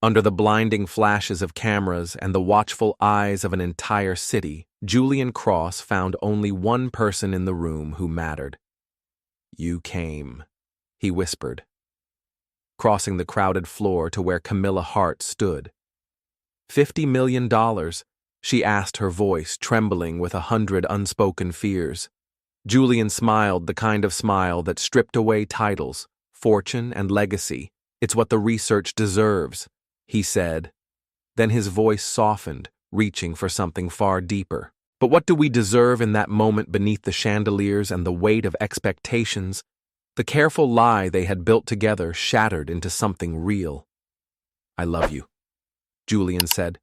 Under the blinding flashes of cameras and the watchful eyes of an entire city, Julian Cross found only one person in the room who mattered. "You came," he whispered, crossing the crowded floor to where Camilla Hart stood. $50 million, she asked, her voice trembling with 100 unspoken fears. Julian smiled, the kind of smile that stripped away titles, fortune, and legacy. "It's what the research deserves," he said. Then his voice softened, reaching for something far deeper. "But what do we deserve in that moment beneath the chandeliers and the weight of expectations?" The careful lie they had built together shattered into something real. "I love you," Julian said,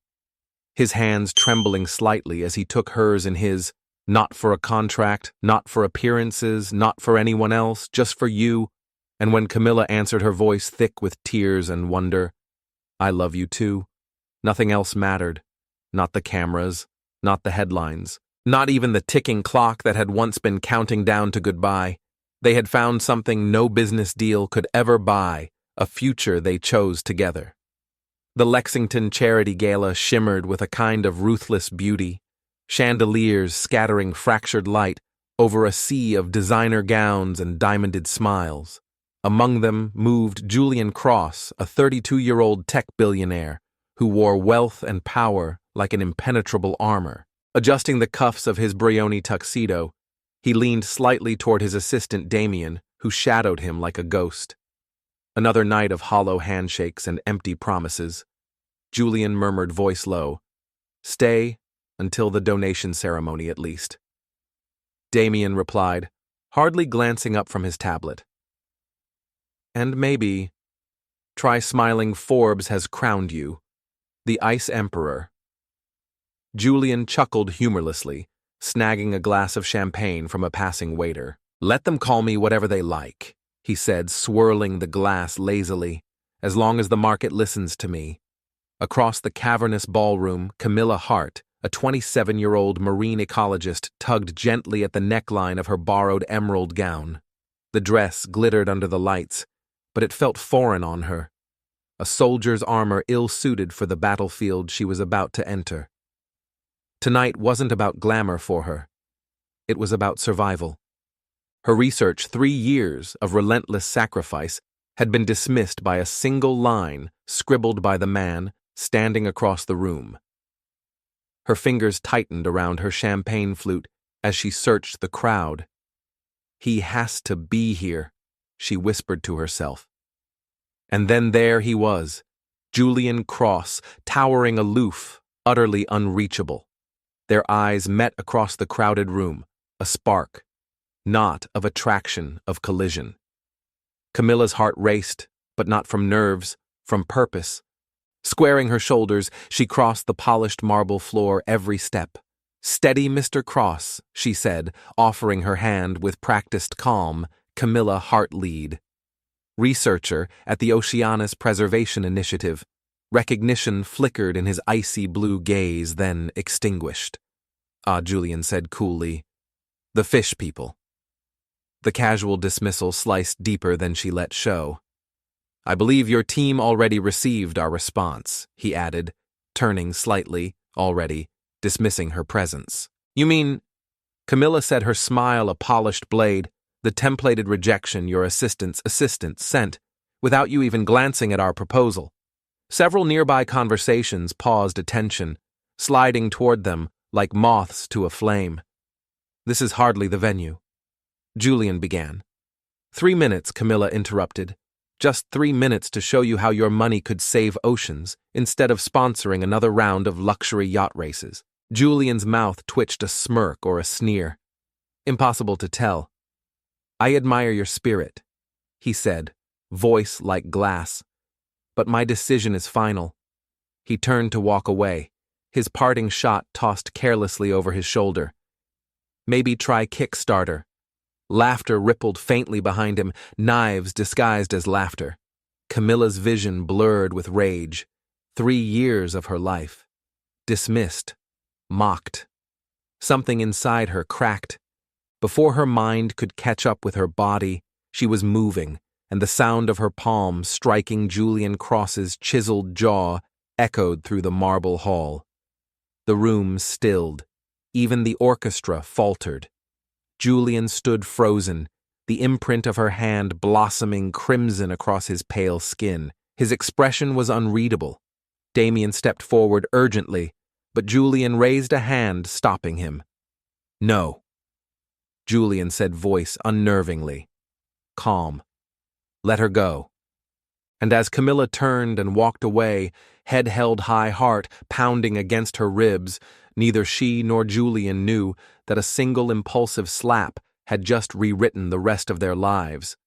his hands trembling slightly as he took hers in his. "Not for a contract, not for appearances, not for anyone else, just for you." And when Camilla answered, her voice thick with tears and wonder, "I love you too." Nothing else mattered. Not the cameras, not the headlines, not even the ticking clock that had once been counting down to goodbye. They had found something no business deal could ever buy, a future they chose together. The Lexington charity gala shimmered with a kind of ruthless beauty, chandeliers scattering fractured light over a sea of designer gowns and diamonded smiles. Among them moved Julian Cross, a 32-year-old tech billionaire who wore wealth and power like an impenetrable armor. Adjusting the cuffs of his Brioni tuxedo, he leaned slightly toward his assistant Damien, who shadowed him like a ghost. Another night of hollow handshakes and empty promises. Julian murmured, voice low, "Stay until the donation ceremony at least." Damien replied, hardly glancing up from his tablet, "And maybe, try smiling. Forbes has crowned you the Ice Emperor." Julian chuckled humorlessly, snagging a glass of champagne from a passing waiter. "Let them call me whatever they like," he said, swirling the glass lazily, "as long as the market listens to me." Across the cavernous ballroom, Camilla Hart, a 27-year-old marine ecologist, tugged gently at the neckline of her borrowed emerald gown. The dress glittered under the lights, but it felt foreign on her, a soldier's armor ill-suited for the battlefield she was about to enter. Tonight wasn't about glamour for her. It was about survival. Her research, 3 years of relentless sacrifice, had been dismissed by a single line scribbled by the man standing across the room. Her fingers tightened around her champagne flute as she searched the crowd. "He has to be here," she whispered to herself. And then there he was, Julian Cross, towering aloof, utterly unreachable. Their eyes met across the crowded room, a spark, not of attraction, of collision. Camilla's heart raced, but not from nerves, from purpose. Squaring her shoulders, she crossed the polished marble floor every step. "Steady, Mr. Cross," she said, offering her hand with practiced calm. Camilla Hart lead. Researcher at the Oceanus Preservation Initiative. Recognition flickered in his icy blue gaze, then extinguished. "Ah," Julian said coolly. "The fish people." The casual dismissal sliced deeper than she let show. "I believe your team already received our response," he added, turning slightly, already, dismissing her presence. "You mean," Camilla said, her smile a polished blade, "the templated rejection your assistant's assistant sent, without you even glancing at our proposal." Several nearby conversations paused attention, sliding toward them like moths to a flame. "This is hardly the venue," Julian began. 3 minutes, Camilla interrupted. "Just 3 minutes to show you how your money could save oceans, instead of sponsoring another round of luxury yacht races." Julian's mouth twitched a smirk or a sneer. Impossible to tell. "I admire your spirit," he said, voice like glass. "But my decision is final." He turned to walk away, his parting shot tossed carelessly over his shoulder. "Maybe try Kickstarter." Laughter rippled faintly behind him, knives disguised as laughter. Camilla's vision blurred with rage. 3 years of her life. Dismissed. Mocked. Something inside her cracked. Before her mind could catch up with her body, she was moving, and the sound of her palm striking Julian Cross's chiseled jaw echoed through the marble hall. The room stilled. Even the orchestra faltered. Julian stood frozen, the imprint of her hand blossoming crimson across his pale skin. His expression was unreadable. Damien stepped forward urgently, but Julian raised a hand, stopping him. "No," Julian said, voice unnervingly. "Calm. Let her go." And as Camilla turned and walked away, head held high, heart pounding against her ribs, neither she nor Julian knew that a single impulsive slap had just rewritten the rest of their lives.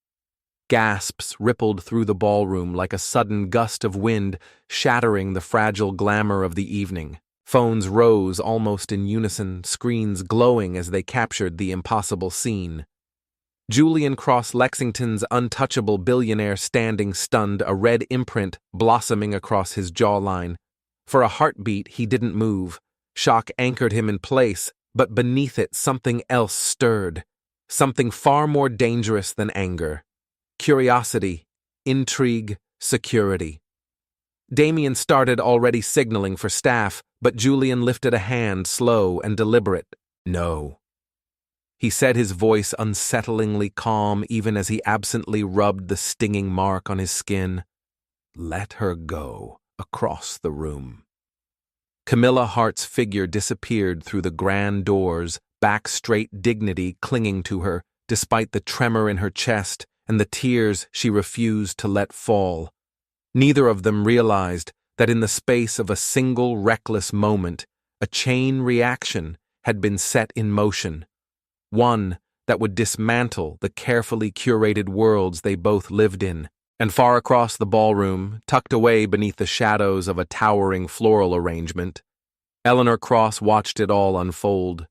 Gasps rippled through the ballroom like a sudden gust of wind, shattering the fragile glamour of the evening. Phones rose almost in unison, screens glowing as they captured the impossible scene. Julian Cross Lexington's untouchable billionaire standing stunned, a red imprint blossoming across his jawline. For a heartbeat, he didn't move. Shock anchored him in place, but beneath it something else stirred. Something far more dangerous than anger. Curiosity, intrigue, security. Damien started already signaling for staff, but Julian lifted a hand, slow and deliberate. "No." He said, his voice unsettlingly calm even as he absently rubbed the stinging mark on his skin. "Let her go," across the room. Camilla Hart's figure disappeared through the grand doors, back-straight dignity clinging to her, despite the tremor in her chest and the tears she refused to let fall. Neither of them realized that in the space of a single reckless moment, a chain reaction had been set in motion. One that would dismantle the carefully curated worlds they both lived in. And far across the ballroom, tucked away beneath the shadows of a towering floral arrangement, Eleanor Cross watched it all unfold.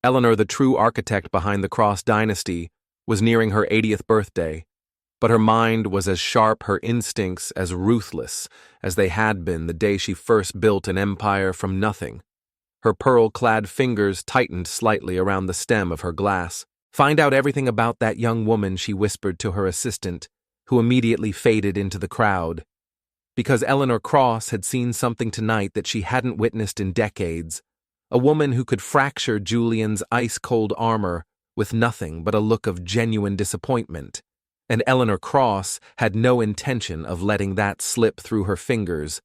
Eleanor, the true architect behind the Cross dynasty, was nearing her 80th birthday, but her mind was as sharp, her instincts as ruthless as they had been the day she first built an empire from nothing. Her pearl-clad fingers tightened slightly around the stem of her glass. "Find out everything about that young woman," she whispered to her assistant, who immediately faded into the crowd. Because Eleanor Cross had seen something tonight that she hadn't witnessed in decades. A woman who could fracture Julian's ice-cold armor with nothing but a look of genuine disappointment. And Eleanor Cross had no intention of letting that slip through her fingers.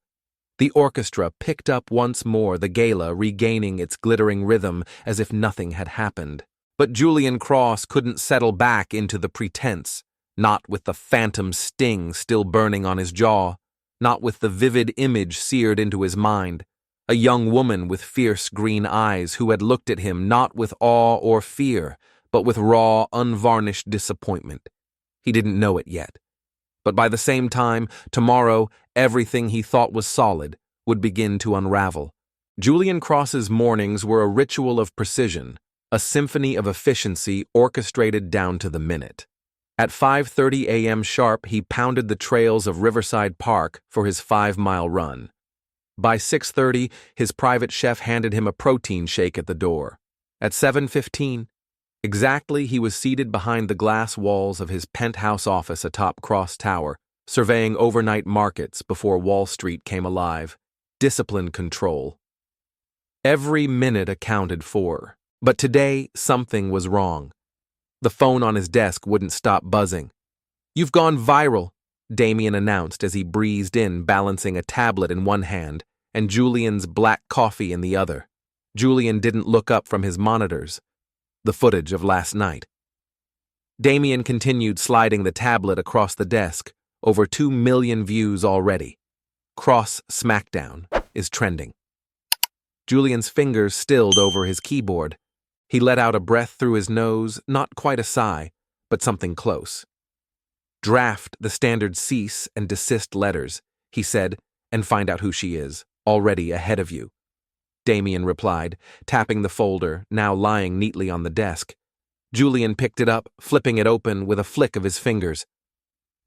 The orchestra picked up once more, the Gala regaining its glittering rhythm as if nothing had happened. But Julian Cross couldn't settle back into the pretense, not with the phantom sting still burning on his jaw, not with the vivid image seared into his mind. A young woman with fierce green eyes who had looked at him not with awe or fear, but with raw, unvarnished disappointment. He didn't know it yet. But by the same time, tomorrow, everything he thought was solid would begin to unravel. Julian Cross's mornings were a ritual of precision, a symphony of efficiency orchestrated down to the minute. At 5:30 a.m. sharp, he pounded the trails of Riverside Park for his 5-mile run. By 6:30, his private chef handed him a protein shake at the door. At 7:15, exactly, he was seated behind the glass walls of his penthouse office atop Cross Tower, surveying overnight markets before Wall Street came alive. Discipline control. Every minute accounted for. But today, something was wrong. The phone on his desk wouldn't stop buzzing. "You've gone viral," Damien announced as he breezed in, balancing a tablet in one hand and Julian's black coffee in the other. Julian didn't look up from his monitors. The footage of last night. Damien continued sliding the tablet across the desk, over 2 million views already. Cross Smackdown is trending. Julian's fingers stilled over his keyboard. He let out a breath through his nose, not quite a sigh, but something close. "Draft the standard cease and desist letters," he said, "and find out who she is, already ahead of you." Damien replied, tapping the folder, now lying neatly on the desk. Julian picked it up, flipping it open with a flick of his fingers.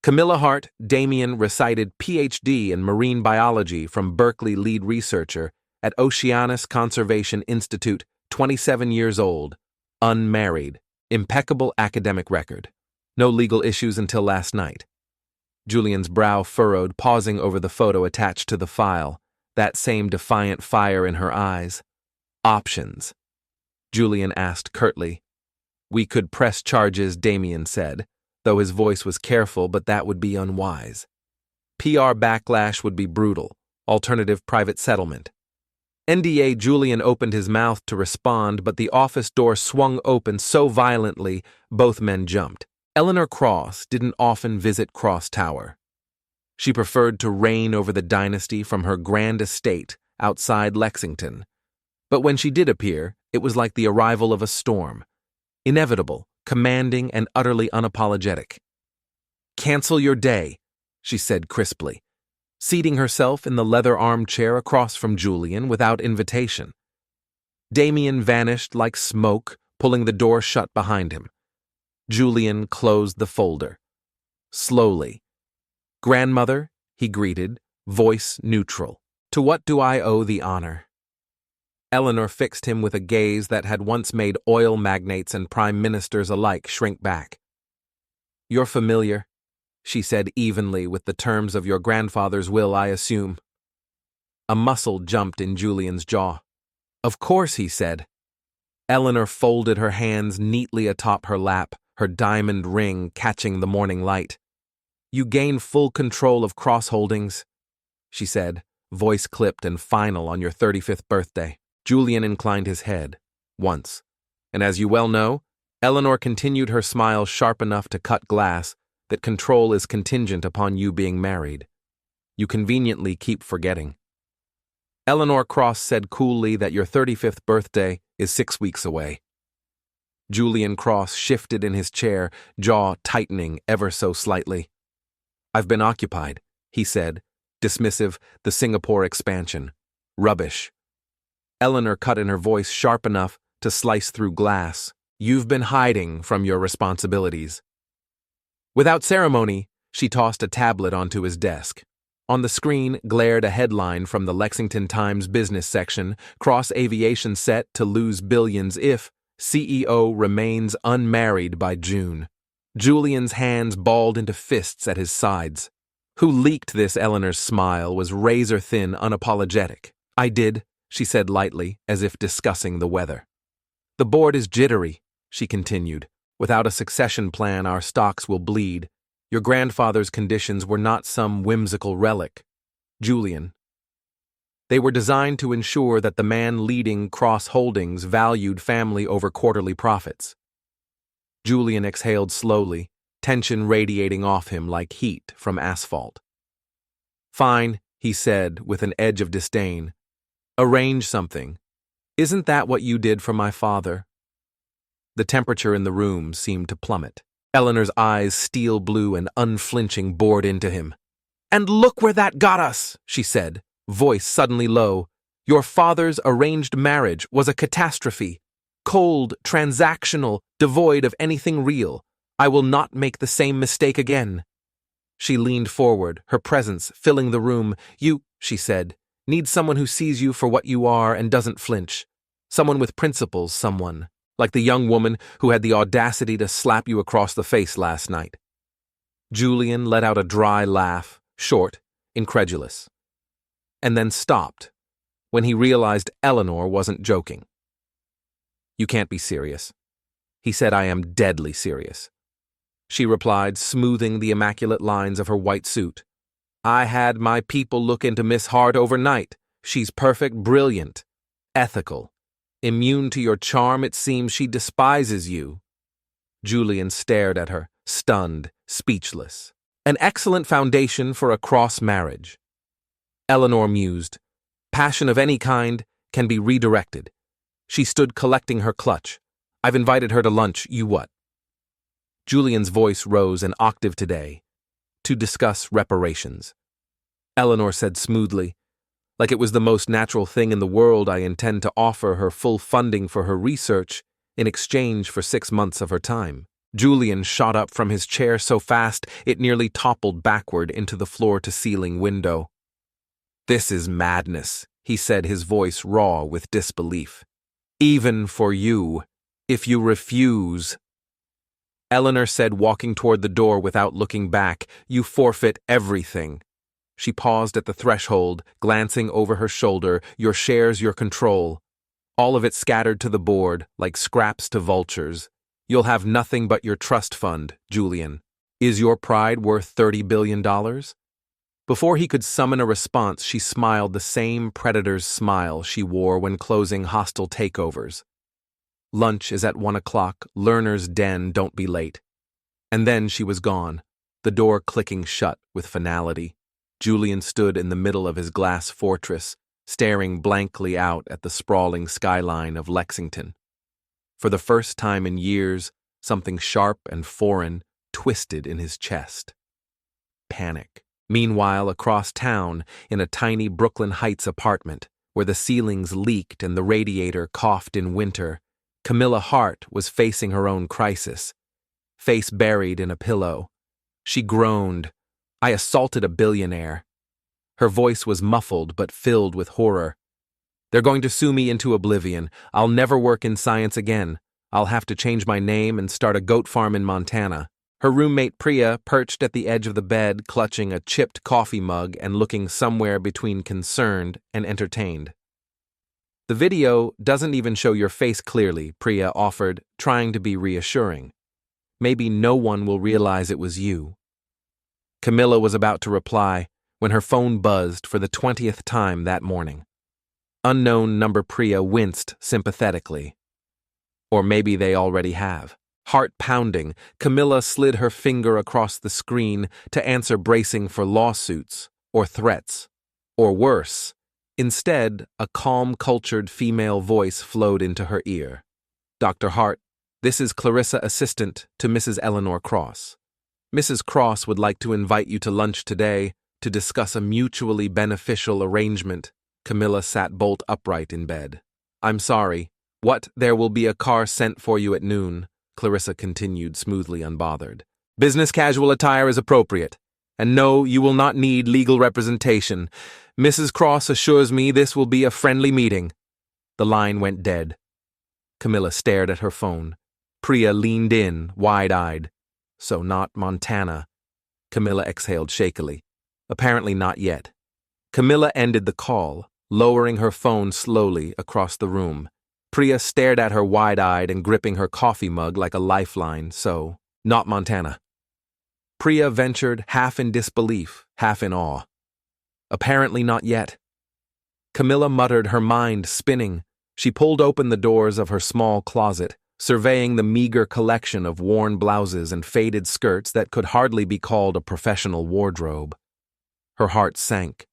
Camilla Hart, Damien recited Ph.D. in marine biology from Berkeley, lead researcher at Oceanus Conservation Institute, 27 years old, unmarried, impeccable academic record. No legal issues until last night. Julian's brow furrowed, pausing over the photo attached to the file, that same defiant fire in her eyes. Options. Julian asked curtly. We could press charges, Damien said, though his voice was careful, but that would be unwise. PR backlash would be brutal. Alternative private settlement. NDA. Julian opened his mouth to respond, but the office door swung open so violently both men jumped. Eleanor Cross didn't often visit Cross Tower. She preferred to reign over the dynasty from her grand estate outside Lexington. But when she did appear, it was like the arrival of a storm. Inevitable, commanding, and utterly unapologetic. Cancel your day, she said crisply, seating herself in the leather armchair across from Julian without invitation. Damien vanished like smoke, pulling the door shut behind him. Julian closed the folder. Slowly. Grandmother, he greeted, voice neutral. To what do I owe the honor? Eleanor fixed him with a gaze that had once made oil magnates and prime ministers alike shrink back. You're familiar, she said evenly, with the terms of your grandfather's will, I assume. A muscle jumped in Julian's jaw. Of course, he said. Eleanor folded her hands neatly atop her lap, her diamond ring catching the morning light. You gain full control of Cross Holdings, she said, voice clipped and final, on your 35th birthday. Julian inclined his head, once. And as you well know, Eleanor continued, her smile sharp enough to cut glass, that control is contingent upon you being married. You conveniently keep forgetting. Eleanor Cross said coolly that your 35th birthday is 6 weeks away. Julian Cross shifted in his chair, jaw tightening ever so slightly. I've been occupied, he said, dismissive, the Singapore expansion. Rubbish. Eleanor cut in, her voice sharp enough to slice through glass. You've been hiding from your responsibilities. Without ceremony, she tossed a tablet onto his desk. On the screen glared a headline from the Lexington Times business section: Cross Aviation set to lose billions if CEO remains unmarried by June. Julian's hands balled into fists at his sides. Who leaked this? Eleanor's smile was razor-thin, unapologetic. I did, she said lightly, as if discussing the weather. The board is jittery, she continued. Without a succession plan, our stocks will bleed. Your grandfather's conditions were not some whimsical relic, Julian. They were designed to ensure that the man leading Cross Holdings valued family over quarterly profits. Julian exhaled slowly, tension radiating off him like heat from asphalt. Fine, he said with an edge of disdain. Arrange something. Isn't that what you did for my father? The temperature in the room seemed to plummet. Eleanor's eyes, steel blue and unflinching, bored into him. And look where that got us, she said, voice suddenly low. Your father's arranged marriage was a catastrophe. Cold, transactional, devoid of anything real. I will not make the same mistake again. She leaned forward, her presence filling the room. You, she said, need someone who sees you for what you are and doesn't flinch. Someone with principles, someone. Like the young woman who had the audacity to slap you across the face last night. Julian let out a dry laugh, short, incredulous. And then stopped, when he realized Eleanor wasn't joking. You can't be serious. He said, I am deadly serious. She replied, smoothing the immaculate lines of her white suit. I had my people look into Miss Hart overnight. She's perfect, brilliant, ethical. Immune to your charm, it seems she despises you. Julian stared at her, stunned, speechless. An excellent foundation for a cross marriage. Eleanor mused. Passion of any kind can be redirected. She stood collecting her clutch. I've invited her to lunch, you what? Julian's voice rose an octave today, to discuss reparations. Eleanor said smoothly, like it was the most natural thing in the world, I intend to offer her full funding for her research in exchange for 6 months of her time. Julian shot up from his chair so fast it nearly toppled backward into the floor-to-ceiling window. This is madness, he said, his voice raw with disbelief. Even for you, if you refuse. Eleanor said, walking toward the door without looking back. "You forfeit everything." She paused at the threshold, glancing over her shoulder. "Your shares, your control. All of it scattered to the board, like scraps to vultures. You'll have nothing but your trust fund, Julian. Is your pride worth $30 billion? Before he could summon a response, she smiled the same predator's smile she wore when closing hostile takeovers. "Lunch is at 1 o'clock, learner's den, don't be late." And then she was gone, the door clicking shut with finality. Julian stood in the middle of his glass fortress, staring blankly out at the sprawling skyline of Lexington. For the first time in years, something sharp and foreign twisted in his chest. Panic. Meanwhile, across town, in a tiny Brooklyn Heights apartment, where the ceilings leaked and the radiator coughed in winter, Camilla Hart was facing her own crisis, face buried in a pillow. She groaned, "I assaulted a billionaire." Her voice was muffled but filled with horror. "They're going to sue me into oblivion. I'll never work in science again. I'll have to change my name and start a goat farm in Montana." Her roommate Priya perched at the edge of the bed, clutching a chipped coffee mug and looking somewhere between concerned and entertained. "The video doesn't even show your face clearly," Priya offered, trying to be reassuring. "Maybe no one will realize it was you." Camilla was about to reply when her phone buzzed for the 20th time that morning. Unknown number. Priya winced sympathetically. Or maybe they already have. Heart pounding, Camilla slid her finger across the screen to answer, bracing for lawsuits or threats. Or worse. Instead, a calm, cultured female voice flowed into her ear. "Dr. Hart, this is Clarissa, assistant to Mrs. Eleanor Cross. Mrs. Cross would like to invite you to lunch today to discuss a mutually beneficial arrangement." Camilla sat bolt upright in bed. "I'm sorry. What? There will be a car sent for you at noon," Clarissa continued, smoothly unbothered. "Business casual attire is appropriate. And no, you will not need legal representation. Mrs. Cross assures me this will be a friendly meeting." The line went dead. Camilla stared at her phone. Priya leaned in, wide-eyed. "So not Montana." Camilla exhaled shakily. "Apparently not yet." Camilla ended the call, lowering her phone slowly across the room. Priya stared at her wide-eyed and gripping her coffee mug like a lifeline. "So, not Montana." Priya ventured, half in disbelief, half in awe. "Apparently not yet." Camilla muttered, her mind spinning. She pulled open the doors of her small closet, surveying the meager collection of worn blouses and faded skirts that could hardly be called a professional wardrobe. Her heart sank.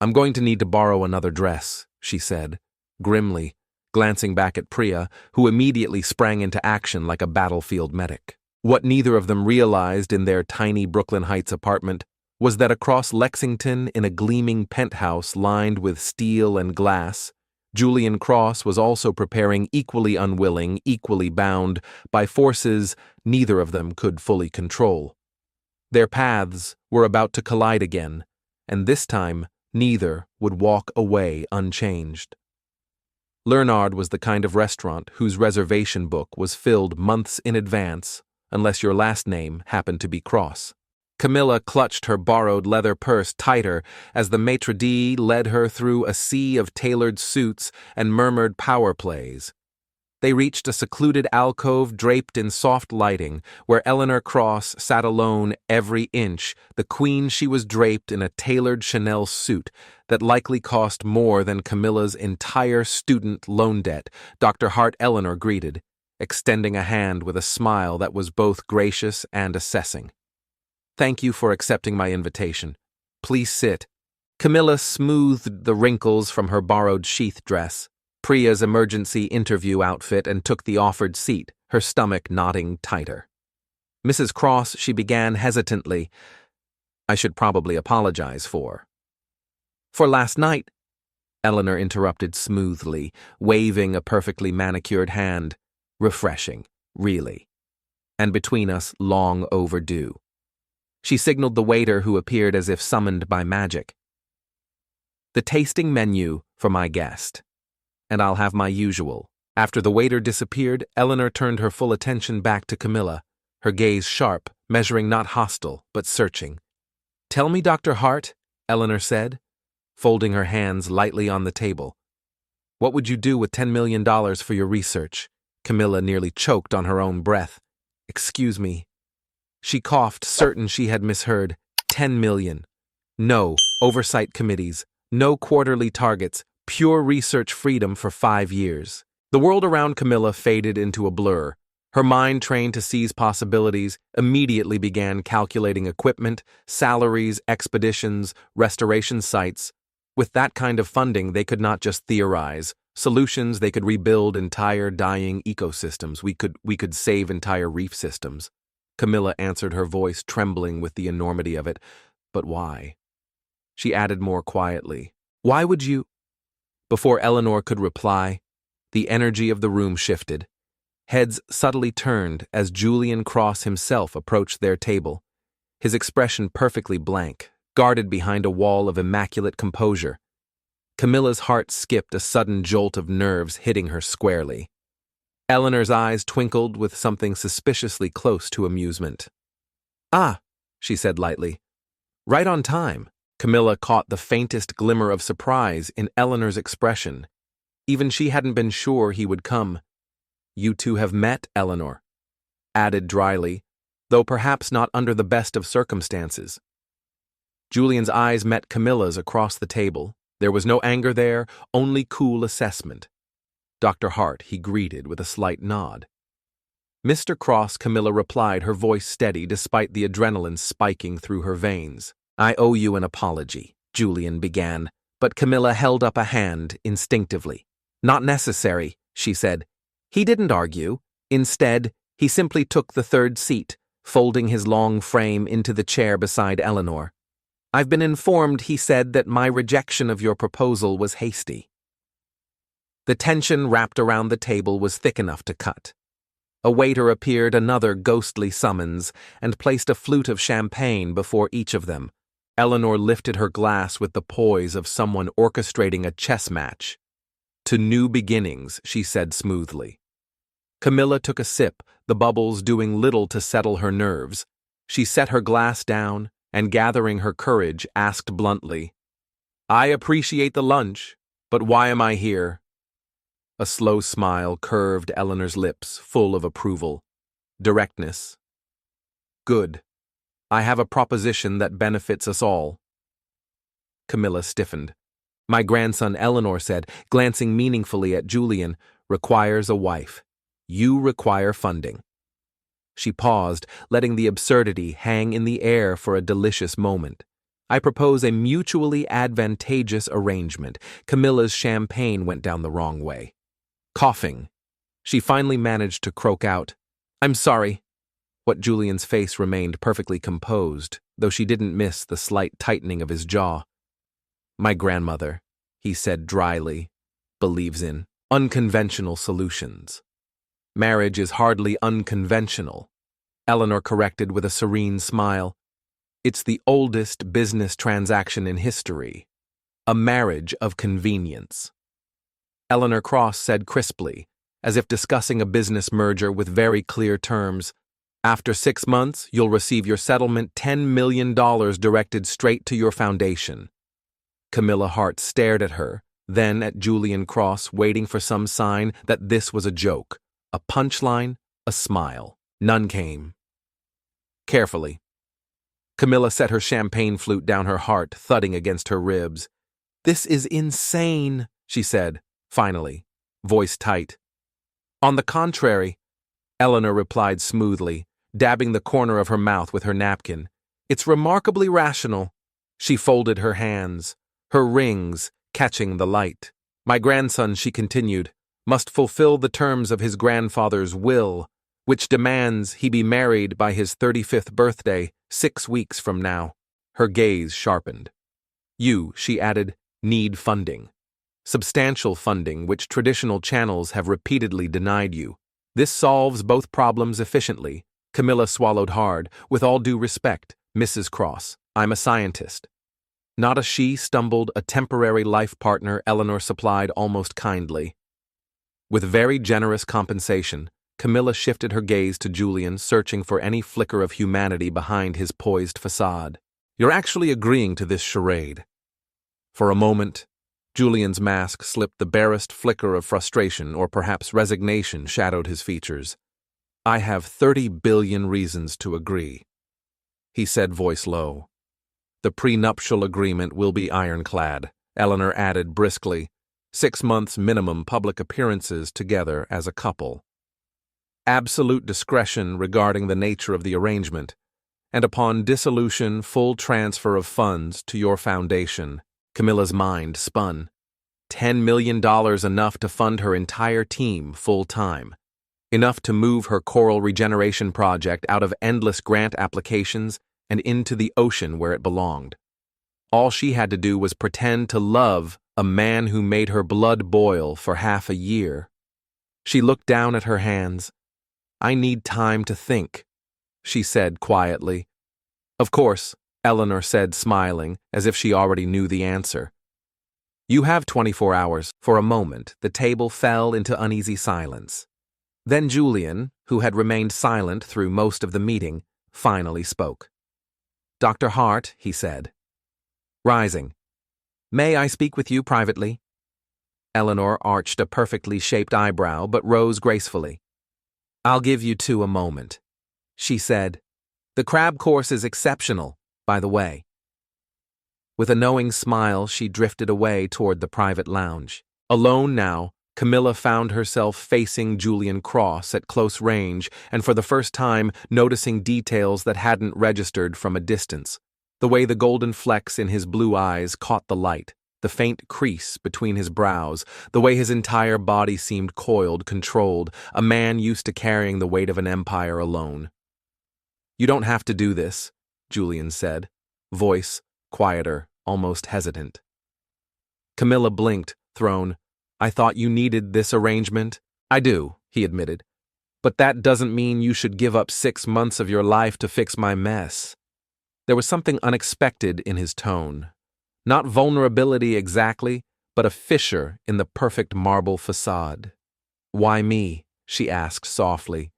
"I'm going to need to borrow another dress," she said, grimly, glancing back at Priya, who immediately sprang into action like a battlefield medic. What neither of them realized in their tiny Brooklyn Heights apartment was that across Lexington, in a gleaming penthouse lined with steel and glass, Julian Cross was also preparing, equally unwilling, equally bound, by forces neither of them could fully control. Their paths were about to collide again, and this time neither would walk away unchanged. Leonard was the kind of restaurant whose reservation book was filled months in advance, unless your last name happened to be Cross. Camilla clutched her borrowed leather purse tighter as the maitre d' led her through a sea of tailored suits and murmured power plays. They reached a secluded alcove draped in soft lighting, where Eleanor Cross sat alone every inch, the queen she was draped in a tailored Chanel suit that likely cost more than Camilla's entire student loan debt. Dr. Hart Eleanor greeted, extending a hand with a smile that was both gracious and assessing. "Thank you for accepting my invitation. Please sit." Camilla smoothed the wrinkles from her borrowed sheath dress, Priya's emergency interview outfit, and took the offered seat, her stomach knotting tighter. "Mrs. Cross," she began hesitantly, "I should probably apologize for." "For last night," Eleanor interrupted smoothly, waving a perfectly manicured hand. "Refreshing, really. And between us, long overdue." She signaled the waiter, who appeared as if summoned by magic. "The tasting menu for my guest. And I'll have my usual." After the waiter disappeared, Eleanor turned her full attention back to Camilla, her gaze sharp, measuring not hostile, but searching. "Tell me, Dr. Hart," Eleanor said, folding her hands lightly on the table. "What would you do with $10 million for your research?" Camilla nearly choked on her own breath. "Excuse me." She coughed, certain she had misheard. 10 million. No oversight committees, no quarterly targets, pure research freedom for 5 years. The world around Camilla faded into a blur. Her mind, trained to seize possibilities, immediately began calculating equipment, salaries, expeditions, restoration sites. With that kind of funding, they could not just theorize. Solutions, they could rebuild entire dying ecosystems. We could save entire reef systems. Camilla answered, her voice trembling with the enormity of it. But why? She added more quietly, "Why would you—" Before Eleanor could reply, the energy of the room shifted. Heads subtly turned as Julian Cross himself approached their table, his expression perfectly blank, guarded behind a wall of immaculate composure. Camilla's heart skipped, a sudden jolt of nerves hitting her squarely. Eleanor's eyes twinkled with something suspiciously close to amusement. "Ah," she said lightly. "Right on time." Camilla caught the faintest glimmer of surprise in Eleanor's expression. Even she hadn't been sure he would come. "You two have met, Eleanor," added dryly, though perhaps not under the best of circumstances. Julian's eyes met Camilla's across the table. There was no anger there, only cool assessment. "Dr. Hart," he greeted with a slight nod. "Mr. Cross," Camilla replied, her voice steady despite the adrenaline spiking through her veins. "I owe you an apology," Julian began, but Camilla held up a hand instinctively. "Not necessary," she said. He didn't argue. Instead, he simply took the third seat, folding his long frame into the chair beside Eleanor. "I've been informed," he said, "that my rejection of your proposal was hasty." The tension wrapped around the table was thick enough to cut. A waiter appeared, another ghostly summons, and placed a flute of champagne before each of them. Eleanor lifted her glass with the poise of someone orchestrating a chess match. "To new beginnings," she said smoothly. Camilla took a sip, the bubbles doing little to settle her nerves. She set her glass down and, gathering her courage, asked bluntly, "I appreciate the lunch, but why am I here?" A slow smile curved Eleanor's lips, full of approval. Directness. "Good. I have a proposition that benefits us all." Camilla stiffened. "My grandson," Eleanor said, glancing meaningfully at Julian, "requires a wife. You require funding." She paused, letting the absurdity hang in the air for a delicious moment. "I propose a mutually advantageous arrangement." Camilla's champagne went down the wrong way. Coughing, she finally managed to croak out, "I'm sorry." What Julian's face remained perfectly composed, though she didn't miss the slight tightening of his jaw. "My grandmother," he said dryly, "believes in unconventional solutions." "Marriage is hardly unconventional," Eleanor corrected with a serene smile. "It's the oldest business transaction in history. A marriage of convenience." Eleanor Cross said crisply, as if discussing a business merger with very clear terms, "After 6 months, you'll receive your settlement, $10 million directed straight to your foundation." Camilla Hart stared at her, then at Julian Cross, waiting for some sign that this was a joke, a punchline, a smile. None came. Carefully, Camilla set her champagne flute down, her heart thudding against her ribs. "This is insane," she said, finally, voice tight. "On the contrary," Eleanor replied smoothly, dabbing the corner of her mouth with her napkin. "It's remarkably rational." She folded her hands, her rings catching the light. "My grandson," she continued, "must fulfill the terms of his grandfather's will, which demands he be married by his 35th birthday, 6 weeks from now." Her gaze sharpened. "You," she added, "need funding. Substantial funding which traditional channels have repeatedly denied you. This solves both problems efficiently." Camilla swallowed hard. "With all due respect, Mrs. Cross, I'm a scientist." "Not a she," stumbled, "a temporary life partner," Eleanor supplied almost kindly. "With very generous compensation." Camilla shifted her gaze to Julian, searching for any flicker of humanity behind his poised facade. "You're actually agreeing to this charade." For a moment, Julian's mask slipped. The barest flicker of frustration, or perhaps resignation, shadowed his features. "I have 30 billion reasons to agree," he said, voice low. "The prenuptial agreement will be ironclad," Eleanor added briskly. 6 months minimum public appearances together as a couple. Absolute discretion regarding the nature of the arrangement, and upon dissolution, full transfer of funds to your foundation. Camilla's mind spun. $10 million enough to fund her entire team full-time. Enough to move her coral regeneration project out of endless grant applications and into the ocean where it belonged. All she had to do was pretend to love a man who made her blood boil for half a year. She looked down at her hands. "I need time to think," she said quietly. "Of course," Eleanor said, smiling, as if she already knew the answer. "You have 24 hours." For a moment, the table fell into uneasy silence. Then Julian, who had remained silent through most of the meeting, finally spoke. "Dr. Hart," he said, rising, "may I speak with you privately?" Eleanor arched a perfectly shaped eyebrow but rose gracefully. "I'll give you two a moment," she said. "The crab course is exceptional, by the way." With a knowing smile, she drifted away toward the private lounge. Alone now, Camilla found herself facing Julian Cross at close range and for the first time noticing details that hadn't registered from a distance. The way the golden flecks in his blue eyes caught the light, the faint crease between his brows, the way his entire body seemed coiled, controlled, a man used to carrying the weight of an empire alone. "You don't have to do this," Julian said, voice quieter, almost hesitant. Camilla blinked, thrown. "I thought you needed this arrangement." "I do," he admitted. "But that doesn't mean you should give up 6 months of your life to fix my mess." There was something unexpected in his tone. Not vulnerability exactly, but a fissure in the perfect marble facade. "Why me?" she asked softly.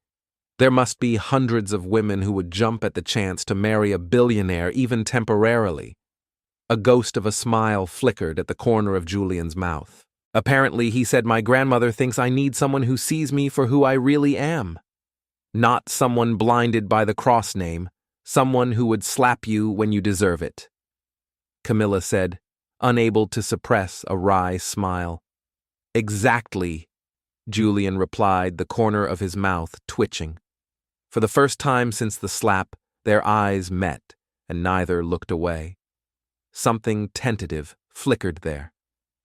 "There must be hundreds of women who would jump at the chance to marry a billionaire, even temporarily." A ghost of a smile flickered at the corner of Julian's mouth. "Apparently," he said, "my grandmother thinks I need someone who sees me for who I really am. Not someone blinded by the cross name, someone who would slap you when you deserve it." Camilla said, unable to suppress a wry smile. "Exactly," Julian replied, the corner of his mouth twitching. For the first time since the slap, their eyes met, and neither looked away. Something tentative flickered there.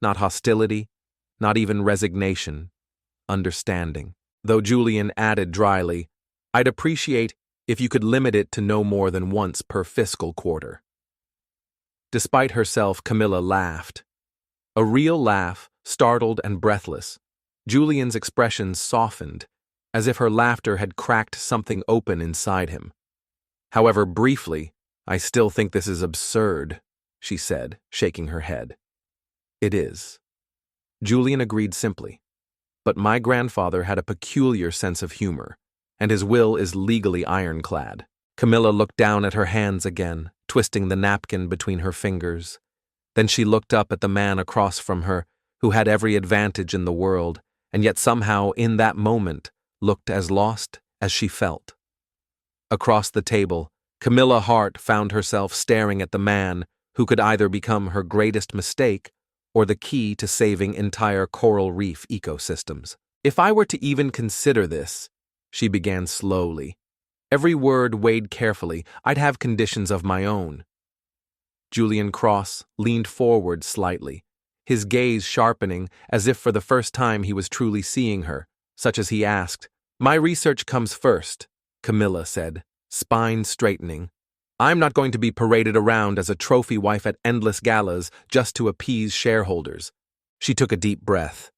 Not hostility, not even resignation, understanding. Though Julian added dryly, "I'd appreciate if you could limit it to no more than once per fiscal quarter." Despite herself, Camilla laughed. A real laugh, startled and breathless. Julian's expression softened, as if her laughter had cracked something open inside him. "However, briefly, I still think this is absurd," she said, shaking her head. "It is." Julian agreed simply. "But my grandfather had a peculiar sense of humor, and his will is legally ironclad." Camilla looked down at her hands again, twisting the napkin between her fingers. Then she looked up at the man across from her, who had every advantage in the world, and yet somehow, in that moment, looked as lost as she felt. Across the table, Camilla Hart found herself staring at the man who could either become her greatest mistake or the key to saving entire coral reef ecosystems. "If I were to even consider this," she began slowly, every word weighed carefully, "I'd have conditions of my own." Julian Cross leaned forward slightly, his gaze sharpening as if for the first time he was truly seeing her, such as he asked. "My research comes first," Camilla said, spine straightening. "I'm not going to be paraded around as a trophy wife at endless galas just to appease shareholders." She took a deep breath,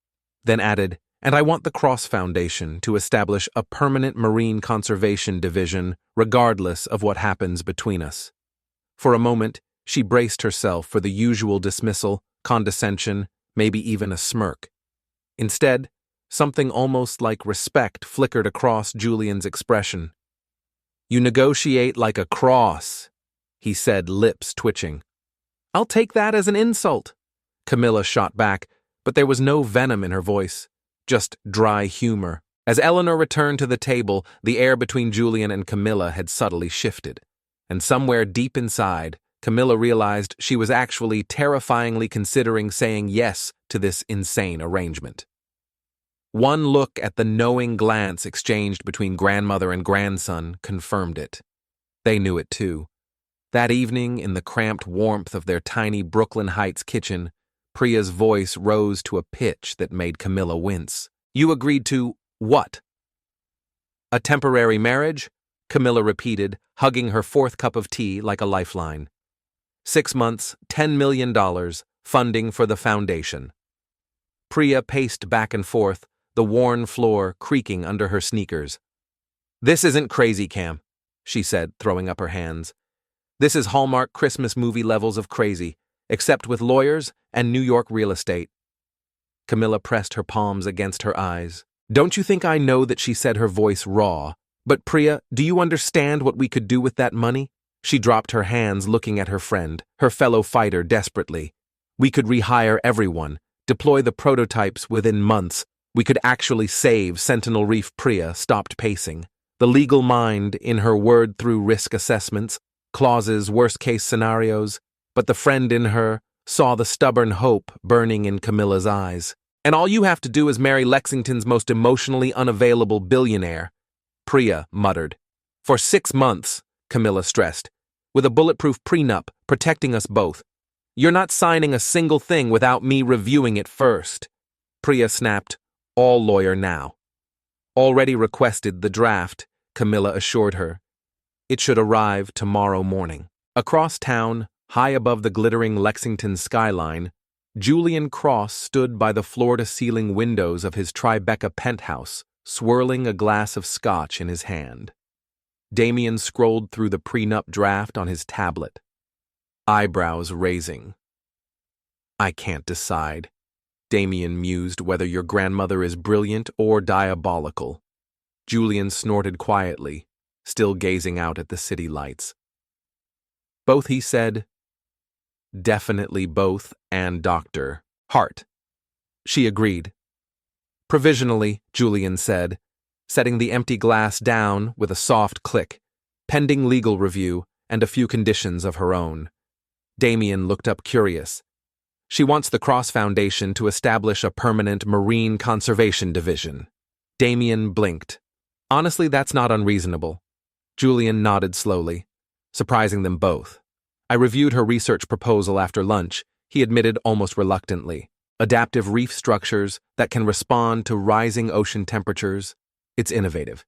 then added, "And I want the Cross Foundation to establish a permanent marine conservation division regardless of what happens between us." For a moment, she braced herself for the usual dismissal, condescension, maybe even a smirk. Instead, Something almost like respect flickered across Julian's expression. "You negotiate like a cross," he said, lips twitching. "I'll take that as an insult," Camilla shot back, but there was no venom in her voice, just dry humor. As Eleanor returned to the table, the air between Julian and Camilla had subtly shifted, and somewhere deep inside, Camilla realized she was actually terrifyingly considering saying yes to this insane arrangement. One look at the knowing glance exchanged between grandmother and grandson confirmed it. They knew it too. That evening, in the cramped warmth of their tiny Brooklyn Heights kitchen, Priya's voice rose to a pitch that made Camilla wince. "You agreed to what?" "A temporary marriage," Camilla repeated, hugging her fourth cup of tea like a lifeline. 6 months, $10 million, funding for the foundation. Priya paced back and forth, the worn floor creaking under her sneakers. "This isn't crazy, Cam," she said, throwing up her hands. "This is Hallmark Christmas movie levels of crazy, except with lawyers and New York real estate." Camilla pressed her palms against her eyes. "Don't you think I know that?" she said, her voice raw. "But Priya, do you understand what we could do with that money?" She dropped her hands, looking at her friend, her fellow fighter, desperately. "We could rehire everyone, deploy the prototypes within months. We could actually save Sentinel Reef." Priya stopped pacing. The legal mind in her word through risk assessments, clauses, worst-case scenarios, but the friend in her saw the stubborn hope burning in Camilla's eyes. "And all you have to do is marry Lexington's most emotionally unavailable billionaire," Priya muttered. "For 6 months," Camilla stressed, "with a bulletproof prenup protecting us both. You're not signing a single thing without me reviewing it first." Priya snapped, "All lawyer now." "Already requested the draft," Camilla assured her. "It should arrive tomorrow morning." Across town, high above the glittering Lexington skyline, Julian Cross stood by the floor-to-ceiling windows of his Tribeca penthouse, swirling a glass of scotch in his hand. Damien scrolled through the prenup draft on his tablet, eyebrows raising. "I can't decide," Damien mused, "whether your grandmother is brilliant or diabolical." Julian snorted quietly, still gazing out at the city lights. "Both," he said. "Definitely both, and Dr. Hart." She agreed. "Provisionally," Julian said, setting the empty glass down with a soft click, "pending legal review and a few conditions of her own." Damien looked up, curious. "She wants the Cross Foundation to establish a permanent marine conservation division." Damien blinked. "Honestly, that's not unreasonable." Julian nodded slowly, surprising them both. "I reviewed her research proposal after lunch," he admitted almost reluctantly. "Adaptive reef structures that can respond to rising ocean temperatures. It's innovative.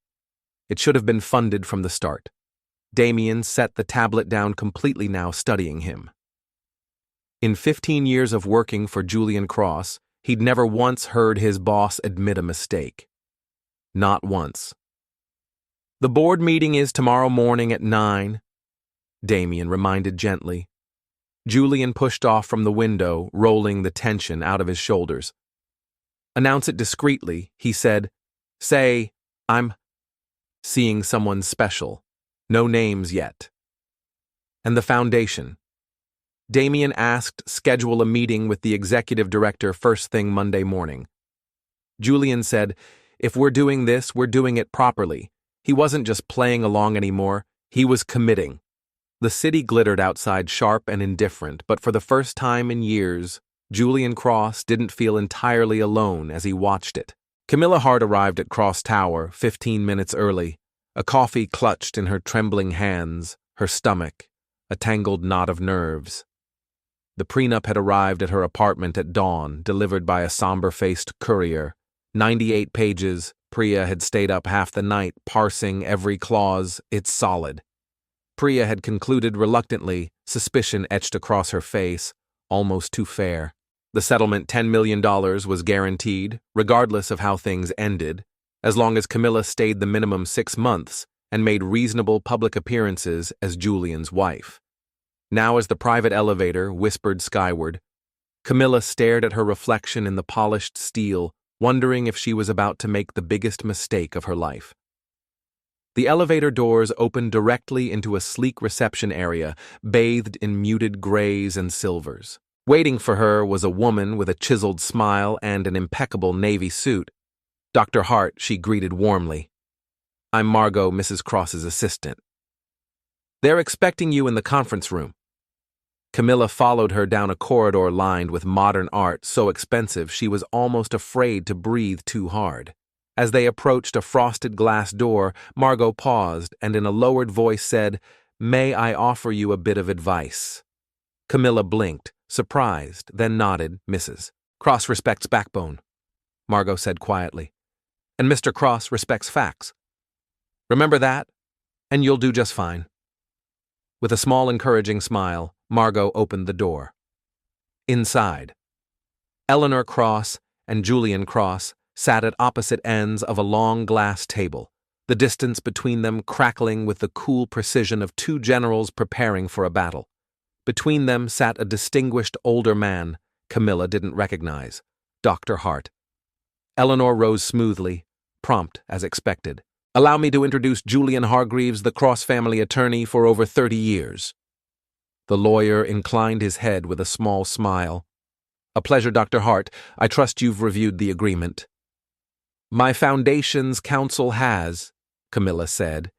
It should have been funded from the start." Damien set the tablet down completely now, studying him. In 15 years of working for Julian Cross, he'd never once heard his boss admit a mistake. Not once. "The board meeting is tomorrow morning at 9, Damien reminded gently. Julian pushed off from the window, rolling the tension out of his shoulders. "Announce it discreetly," he said. "Say, I'm seeing someone special. No names yet." "And the foundation?" Damien asked. "Schedule a meeting with the executive director first thing Monday morning." Julian said, "If we're doing this, we're doing it properly." He wasn't just playing along anymore, he was committing. The city glittered outside, sharp and indifferent, but for the first time in years, Julian Cross didn't feel entirely alone as he watched it. Camilla Hart arrived at Cross Tower 15 minutes early, a coffee clutched in her trembling hands, her stomach, a tangled knot of nerves. The prenup had arrived at her apartment at dawn, delivered by a somber-faced courier. 98 pages. Priya had stayed up half the night, parsing every clause. "It's solid." Priya had concluded reluctantly, suspicion etched across her face, almost too fair. The settlement, $10 million, was guaranteed, regardless of how things ended, as long as Camilla stayed the minimum 6 months and made reasonable public appearances as Julian's wife. Now, as the private elevator whispered skyward, Camilla stared at her reflection in the polished steel, wondering if she was about to make the biggest mistake of her life. The elevator doors opened directly into a sleek reception area, bathed in muted grays and silvers. Waiting for her was a woman with a chiseled smile and an impeccable navy suit. "Dr. Hart," she greeted warmly. "I'm Margot, Mrs. Cross's assistant. They're expecting you in the conference room." Camilla followed her down a corridor lined with modern art so expensive she was almost afraid to breathe too hard. As they approached a frosted glass door, Margot paused and in a lowered voice said, "May I offer you a bit of advice?" Camilla blinked, surprised, then nodded. "Mrs. Cross respects backbone," Margot said quietly. "And Mr. Cross respects facts. Remember that, and you'll do just fine." With a small encouraging smile, Margot opened the door. Inside, Eleanor Cross and Julian Cross sat at opposite ends of a long glass table, the distance between them crackling with the cool precision of two generals preparing for a battle. Between them sat a distinguished older man Camilla didn't recognize, Dr. Hart. Eleanor rose smoothly, prompt as expected. "Allow me to introduce Julian Hargreaves, the Cross family attorney for over 30 years. The lawyer inclined his head with a small smile. "A pleasure, Dr. Hart. I trust you've reviewed the agreement." "My foundation's counsel has," Camilla said,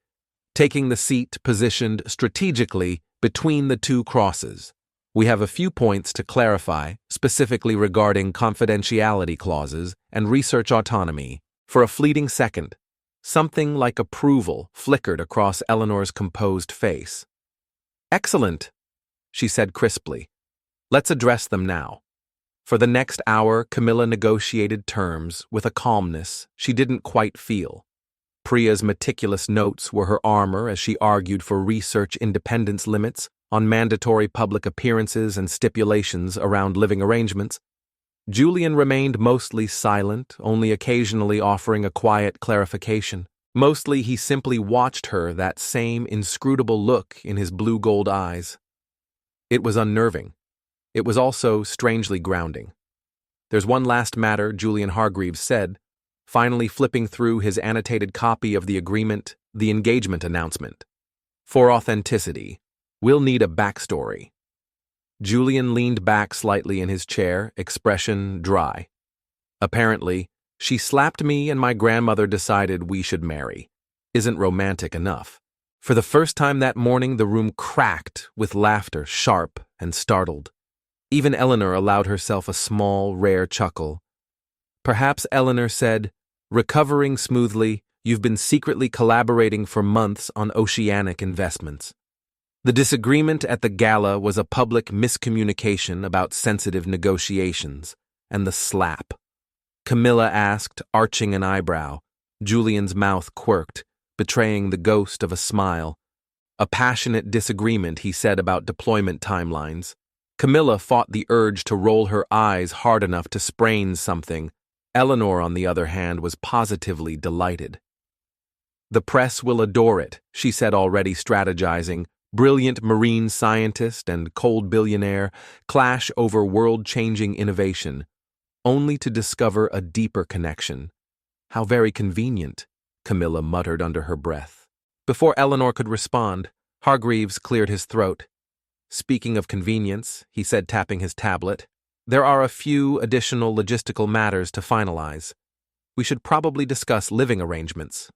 taking the seat positioned strategically between the two crosses. "We have a few points to clarify, specifically regarding confidentiality clauses and research autonomy." For a fleeting second, something like approval flickered across Eleanor's composed face. "Excellent," she said crisply. "Let's address them now." For the next hour, Camilla negotiated terms with a calmness she didn't quite feel. Priya's meticulous notes were her armor as she argued for research independence limits on mandatory public appearances and stipulations around living arrangements. Julian remained mostly silent, only occasionally offering a quiet clarification. Mostly he simply watched her, that same inscrutable look in his blue-gold eyes. It was unnerving. It was also strangely grounding. "There's one last matter," Julian Hargreaves said, finally flipping through his annotated copy of the agreement, the engagement announcement. "For authenticity, we'll need a backstory." Julian leaned back slightly in his chair, expression dry. "Apparently, she slapped me and my grandmother decided we should marry. Isn't romantic enough." For the first time that morning, the room cracked with laughter, sharp and startled. Even Eleanor allowed herself a small, rare chuckle. Perhaps Eleanor said, "Recovering smoothly, you've been secretly collaborating for months on oceanic investments." The disagreement at the gala was a public miscommunication about sensitive negotiations, and the slap. Camilla asked, arching an eyebrow. Julian's mouth quirked, betraying the ghost of a smile. "A passionate disagreement," he said, about deployment timelines. Camilla fought the urge to roll her eyes hard enough to sprain something. Eleanor, on the other hand, was positively delighted. "The press will adore it," she said, already strategizing. Brilliant marine scientist and cold billionaire clash over world-changing innovation, only to discover a deeper connection. "How very convenient," Camilla muttered under her breath. Before Eleanor could respond, Hargreaves cleared his throat. "Speaking of convenience," he said, tapping his tablet, "there are a few additional logistical matters to finalize. We should probably discuss living arrangements,"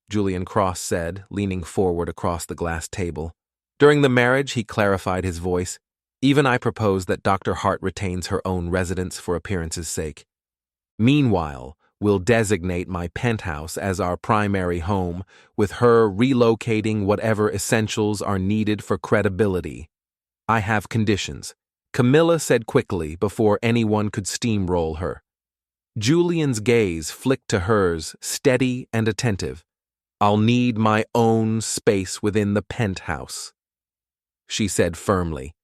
Julian Cross said, leaning forward across the glass table. "During the marriage," he clarified his voice, "even I propose that Dr. Hart retains her own residence for appearance's sake. Meanwhile, we'll designate my penthouse as our primary home, with her relocating whatever essentials are needed for credibility. I have conditions," Camilla said quickly before anyone could steamroll her. Julian's gaze flicked to hers, steady and attentive. "I'll need my own space within the penthouse," she said firmly.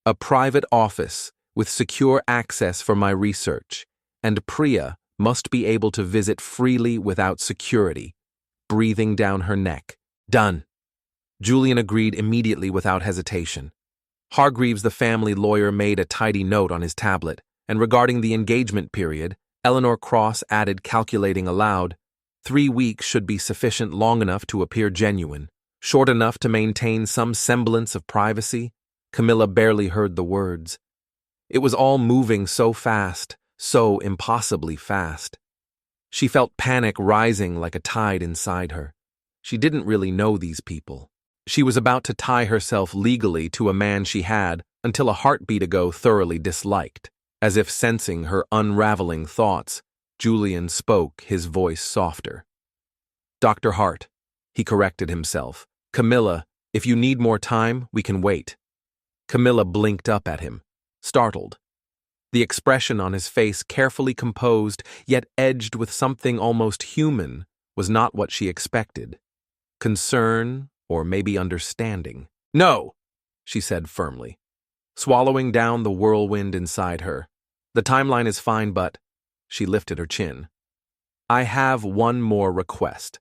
"A private office with secure access for my research, and Priya must be able to visit freely without security," breathing down her neck. "Done." Julian agreed immediately without hesitation. Hargreaves, the family lawyer, made a tidy note on his tablet, and regarding the engagement period, Eleanor Cross added, calculating aloud. 3 weeks should be sufficient, long enough to appear genuine, short enough to maintain some semblance of privacy. Camilla barely heard the words. It was all moving so fast, so impossibly fast. She felt panic rising like a tide inside her. She didn't really know these people. She was about to tie herself legally to a man she had, until a heartbeat ago, thoroughly disliked. As if sensing her unraveling thoughts, Julian spoke, his voice softer. "Dr. Hart," he corrected himself. "Camilla, if you need more time, we can wait." Camilla blinked up at him, startled. The expression on his face, carefully composed, yet edged with something almost human, was not what she expected. Concern, or maybe understanding. "No," she said firmly, swallowing down the whirlwind inside her. "The timeline is fine, but—" She lifted her chin. "I have one more request."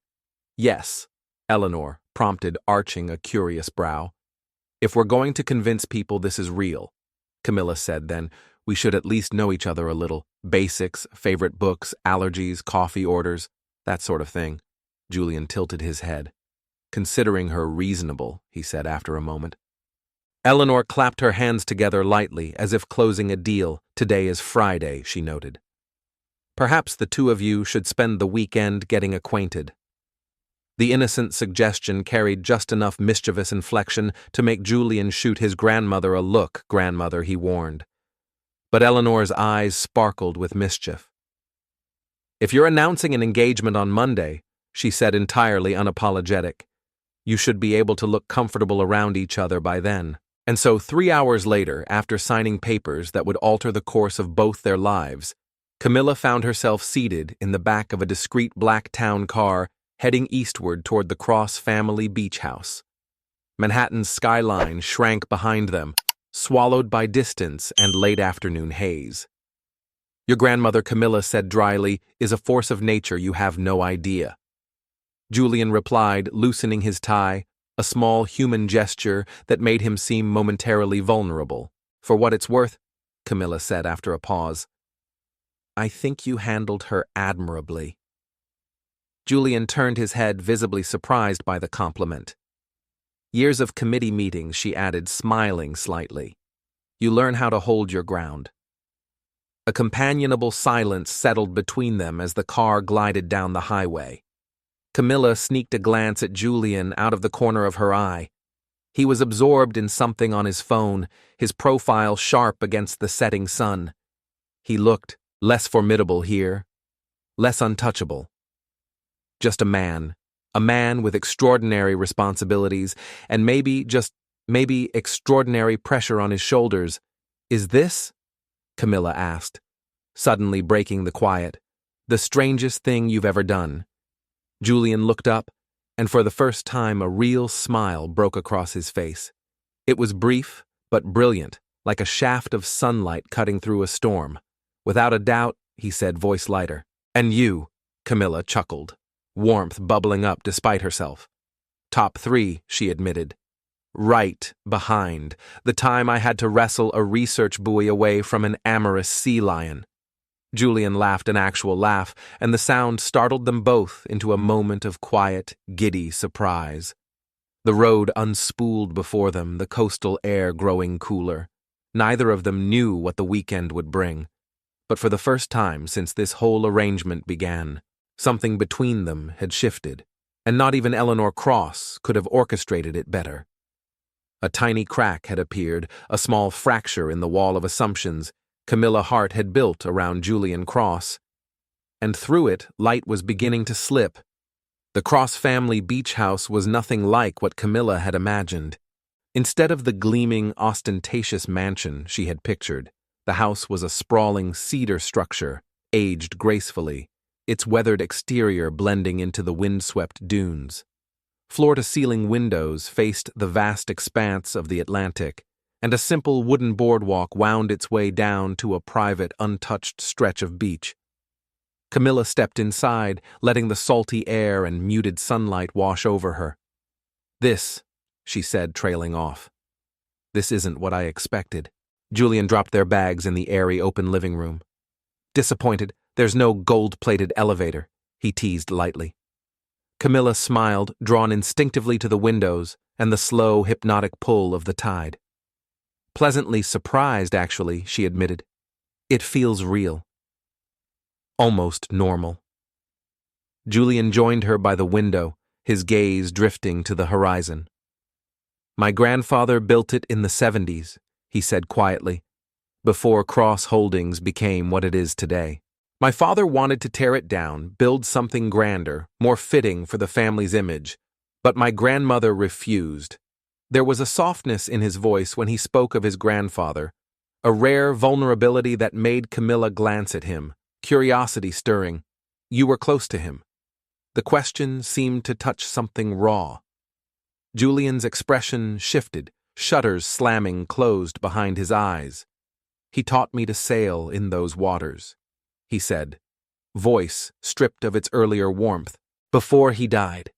"Yes," Eleanor prompted, arching a curious brow. "If we're going to convince people this is real," Camilla said then, "we should at least know each other a little. Basics, favorite books, allergies, coffee orders, that sort of thing." Julian tilted his head. "Considering her reasonable," he said after a moment. Eleanor clapped her hands together lightly, as if closing a deal. "Today is Friday," she noted. "Perhaps the two of you should spend the weekend getting acquainted." The innocent suggestion carried just enough mischievous inflection to make Julian shoot his grandmother a look. "Grandmother," he warned. But Eleanor's eyes sparkled with mischief. "If you're announcing an engagement on Monday," she said, entirely unapologetic, "you should be able to look comfortable around each other by then." And so 3 hours later, after signing papers that would alter the course of both their lives, Camilla found herself seated in the back of a discreet black town car heading eastward toward the Cross family beach house. Manhattan's skyline shrank behind them, swallowed by distance and late afternoon haze. "Your grandmother," Camilla said dryly, "is a force of nature you have no idea." Julian replied, loosening his tie, a small human gesture that made him seem momentarily vulnerable. "For what it's worth," Camilla said after a pause, "I think you handled her admirably." Julian turned his head, visibly surprised by the compliment. "Years of committee meetings," she added, smiling slightly. "You learn how to hold your ground." A companionable silence settled between them as the car glided down the highway. Camilla sneaked a glance at Julian out of the corner of her eye. He was absorbed in something on his phone, his profile sharp against the setting sun. He looked less formidable here, less untouchable. Just a man with extraordinary responsibilities and maybe extraordinary pressure on his shoulders. "Is this," Camilla asked, suddenly breaking the quiet, "the strangest thing you've ever done?" Julian looked up, and for the first time a real smile broke across his face. It was brief, but brilliant, like a shaft of sunlight cutting through a storm. "Without a doubt," he said, voice lighter. "And you," Camilla chuckled, warmth bubbling up despite herself. "Top 3, she admitted. "Right behind, the time I had to wrestle a research buoy away from an amorous sea lion." Julian laughed an actual laugh, and the sound startled them both into a moment of quiet, giddy surprise. The road unspooled before them, the coastal air growing cooler. Neither of them knew what the weekend would bring. But for the first time since this whole arrangement began, something between them had shifted, and not even Eleanor Cross could have orchestrated it better. A tiny crack had appeared, a small fracture in the wall of assumptions Camilla Hart had built around Julian Cross, and through it light was beginning to slip. The Cross family beach house was nothing like what Camilla had imagined. Instead of the gleaming, ostentatious mansion she had pictured, the house was a sprawling cedar structure, aged gracefully, its weathered exterior blending into the windswept dunes. Floor-to-ceiling windows faced the vast expanse of the Atlantic, and a simple wooden boardwalk wound its way down to a private, untouched stretch of beach. Camilla stepped inside, letting the salty air and muted sunlight wash over her. "This," she said, trailing off. "This isn't what I expected." Julian dropped their bags in the airy, open living room. "Disappointed. There's no gold-plated elevator, he teased lightly. Camilla smiled, drawn instinctively to the windows and the slow, hypnotic pull of the tide. Pleasantly surprised, actually, she admitted. It feels real. Almost normal. Julian joined her by the window, his gaze drifting to the horizon. My grandfather built it in the 70s, he said quietly, before Cross Holdings became what it is today. My father wanted to tear it down, build something grander, more fitting for the family's image, but my grandmother refused. There was a softness in his voice when he spoke of his grandfather, a rare vulnerability that made Camilla glance at him, curiosity stirring. You were close to him. The question seemed to touch something raw. Julian's expression shifted, shutters slamming closed behind his eyes. He taught me to sail in those waters, he said, voice stripped of its earlier warmth, before he died.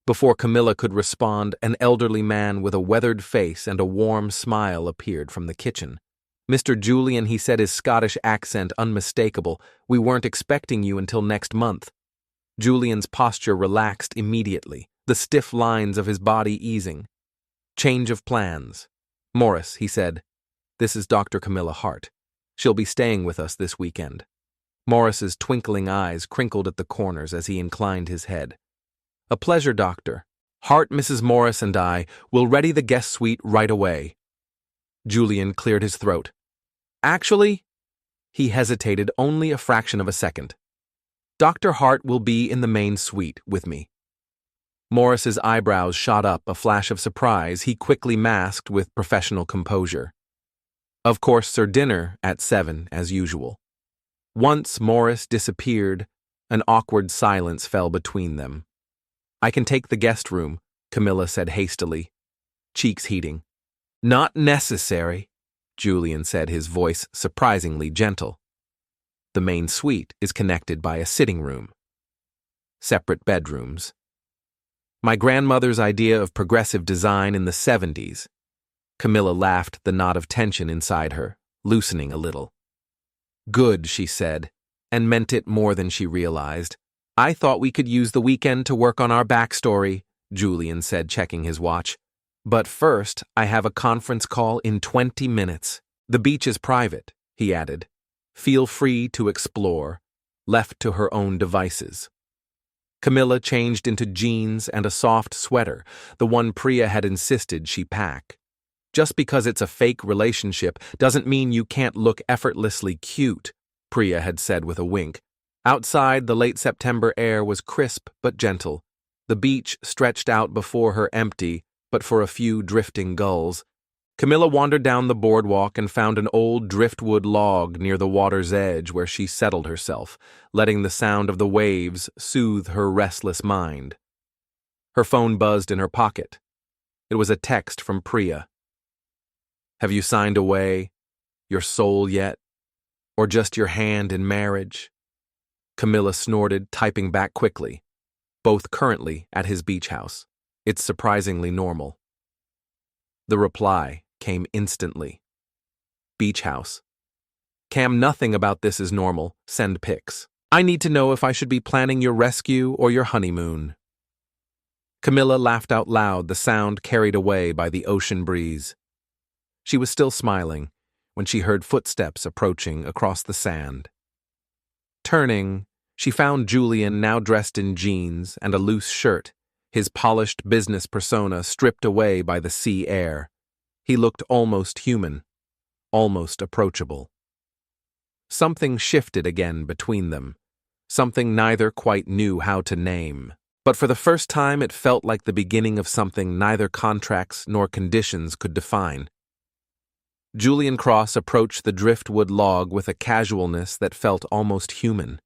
Before Camilla could respond, an elderly man with a weathered face and a warm smile appeared from the kitchen. Mr. Julian, he said, his Scottish accent unmistakable, we weren't expecting you until next month. Julian's posture relaxed immediately, the stiff lines of his body easing. Change of plans. Morris, he said, this is Dr. Camilla Hart. She'll be staying with us this weekend. Morris's twinkling eyes crinkled at the corners as he inclined his head. A pleasure, Doctor. Hart, Mrs. Morris, and I will ready the guest suite right away. Julian cleared his throat. Actually, he hesitated only a fraction of a second. Dr. Hart will be in the main suite with me. Morris's eyebrows shot up, a flash of surprise he quickly masked with professional composure. Of course, sir, dinner at 7, as usual. Once Morris disappeared, an awkward silence fell between them. I can take the guest room, Camilla said hastily, cheeks heating. Not necessary, Julian said, his voice surprisingly gentle. The main suite is connected by a sitting room. Separate bedrooms. My grandmother's idea of progressive design in the 70s. Camilla laughed, the knot of tension inside her, loosening a little. Good, she said, and meant it more than she realized. I thought we could use the weekend to work on our backstory, Julian said, checking his watch. But first, I have a conference call in 20 minutes. The beach is private, he added. Feel free to explore, left to her own devices. Camilla changed into jeans and a soft sweater, the one Priya had insisted she pack. Just because it's a fake relationship doesn't mean you can't look effortlessly cute, Priya had said with a wink. Outside, the late September air was crisp but gentle. The beach stretched out before her empty, but for a few drifting gulls. Camilla wandered down the boardwalk and found an old driftwood log near the water's edge where she settled herself, letting the sound of the waves soothe her restless mind. Her phone buzzed in her pocket. It was a text from Priya. Have you signed away your soul yet? Or just your hand in marriage? Camilla snorted, typing back quickly. Both currently at his beach house. It's surprisingly normal. The reply came instantly. Beach house. Cam, nothing about this is normal. Send pics. I need to know if I should be planning your rescue or your honeymoon. Camilla laughed out loud, the sound carried away by the ocean breeze. She was still smiling when she heard footsteps approaching across the sand. Turning, she found Julian, now dressed in jeans and a loose shirt, his polished business persona stripped away by the sea air. He looked almost human, almost approachable. Something shifted again between them, something neither quite knew how to name. But for the first time it felt like the beginning of something neither contracts nor conditions could define. Julian Cross approached the driftwood log with a casualness that felt almost human.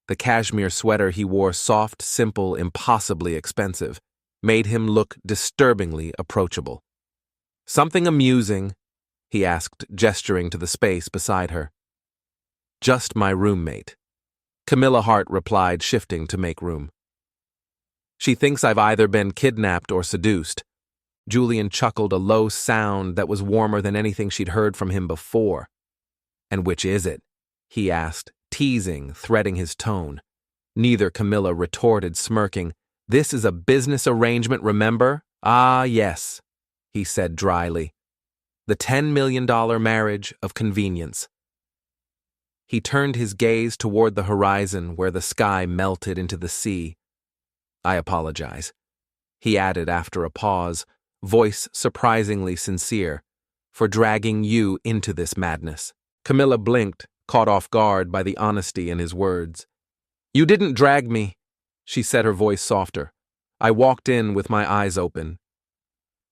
The cashmere sweater he wore, soft, simple, impossibly expensive, made him look disturbingly approachable. Something amusing, he asked, gesturing to the space beside her. Just my roommate. Camilla Hart replied, shifting to make room. She thinks I've either been kidnapped or seduced. Julian chuckled, a low sound that was warmer than anything she'd heard from him before. And which is it? He asked, teasing, threading his tone. Neither Camilla retorted, smirking. "This is a business arrangement, remember?" "Ah, yes," he said dryly. "The $10 million marriage of convenience." He turned his gaze toward the horizon where the sky melted into the sea. "I apologize," he added after a pause, voice surprisingly sincere, "for dragging you into this madness." Camilla blinked, caught off guard by the honesty in his words. "You didn't drag me," she said, her voice softer. "I walked in with my eyes open."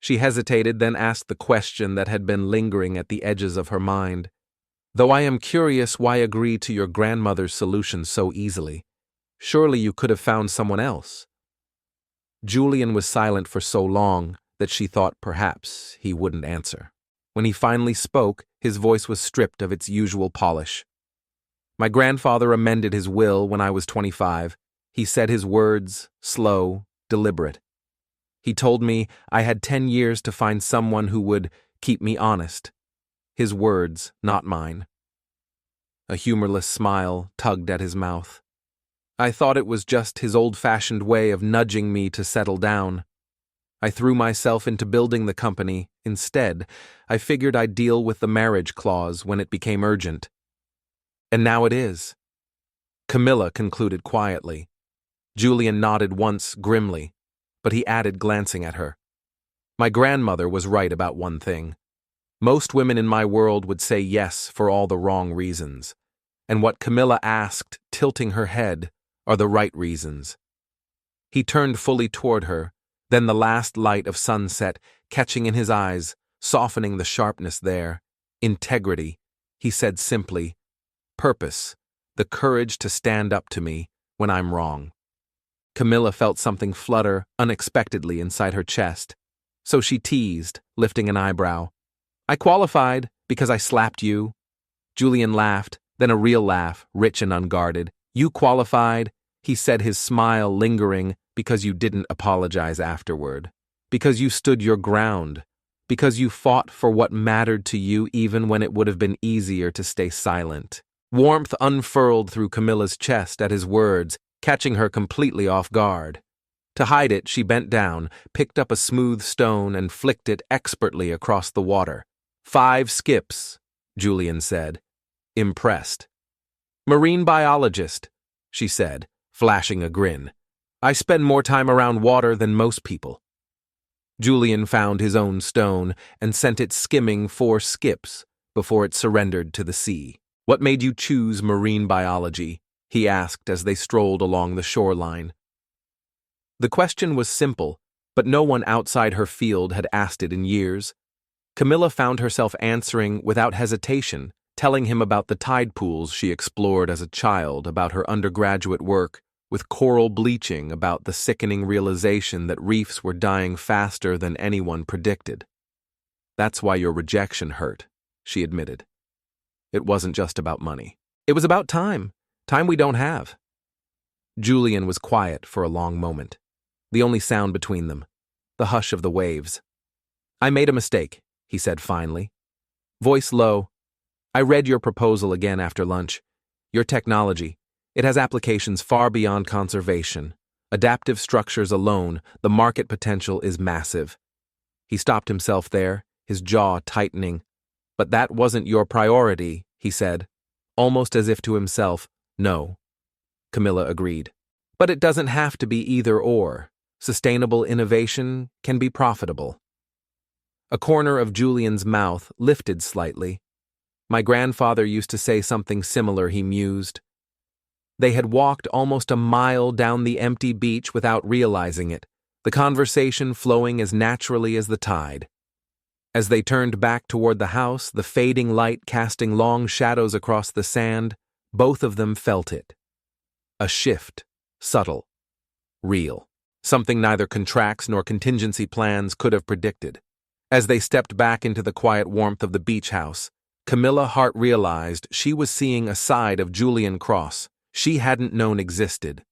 She hesitated, then asked the question that had been lingering at the edges of her mind. "Though I am curious why agree to your grandmother's solution so easily. Surely you could have found someone else." Julian was silent for so long that she thought perhaps he wouldn't answer. When he finally spoke, his voice was stripped of its usual polish. "My grandfather amended his will when I was 25. He said his words, slow, deliberate. He told me I had 10 years to find someone who would keep me honest. His words, not mine." A humorless smile tugged at his mouth. "I thought it was just his old-fashioned way of nudging me to settle down. I threw myself into building the company. Instead, I figured I'd deal with the marriage clause when it became urgent. And now it is." Camilla concluded quietly. Julian nodded once grimly, but he added, glancing at her. "My grandmother was right about one thing. Most women in my world would say yes for all the wrong reasons. And what Camilla asked, tilting her head, are the right reasons." He turned fully toward her, then the last light of sunset catching in his eyes, softening the sharpness there. "Integrity," he said simply. "Purpose, the courage to stand up to me when I'm wrong." Camilla felt something flutter unexpectedly inside her chest, so she teased, lifting an eyebrow. "I qualified because I slapped you." Julian laughed, then a real laugh, rich and unguarded. "You qualified," he said, his smile lingering, "because you didn't apologize afterward. Because you stood your ground. Because you fought for what mattered to you even when it would have been easier to stay silent." Warmth unfurled through Camilla's chest at his words, catching her completely off guard. To hide it, she bent down, picked up a smooth stone, and flicked it expertly across the water. 5 skips, Julian said, impressed. "Marine biologist," she said, flashing a grin. "I spend more time around water than most people." Julian found his own stone and sent it skimming 4 skips before it surrendered to the sea. "What made you choose marine biology?" he asked as they strolled along the shoreline. The question was simple, but no one outside her field had asked it in years. Camilla found herself answering without hesitation, telling him about the tide pools she explored as a child, about her undergraduate work with coral bleaching, about the sickening realization that reefs were dying faster than anyone predicted. "That's why your rejection hurt," she admitted. "It wasn't just about money. It was about time. Time we don't have." Julian was quiet for a long moment, the only sound between them, the hush of the waves. "I made a mistake," he said finally. Voice low. "I read your proposal again after lunch. Your technology, it has applications far beyond conservation. Adaptive structures alone, the market potential is massive." He stopped himself there, his jaw tightening. "But that wasn't your priority," he said, almost as if to himself. "No," Camilla agreed. "But it doesn't have to be either or. Sustainable innovation can be profitable." A corner of Julian's mouth lifted slightly. "My grandfather used to say something similar," he mused. They had walked almost a mile down the empty beach without realizing it, the conversation flowing as naturally as the tide. As they turned back toward the house, the fading light casting long shadows across the sand, both of them felt it. A shift, subtle, real, something neither contracts nor contingency plans could have predicted. As they stepped back into the quiet warmth of the beach house, Camilla Hart realized she was seeing a side of Julian Cross she hadn't known existed.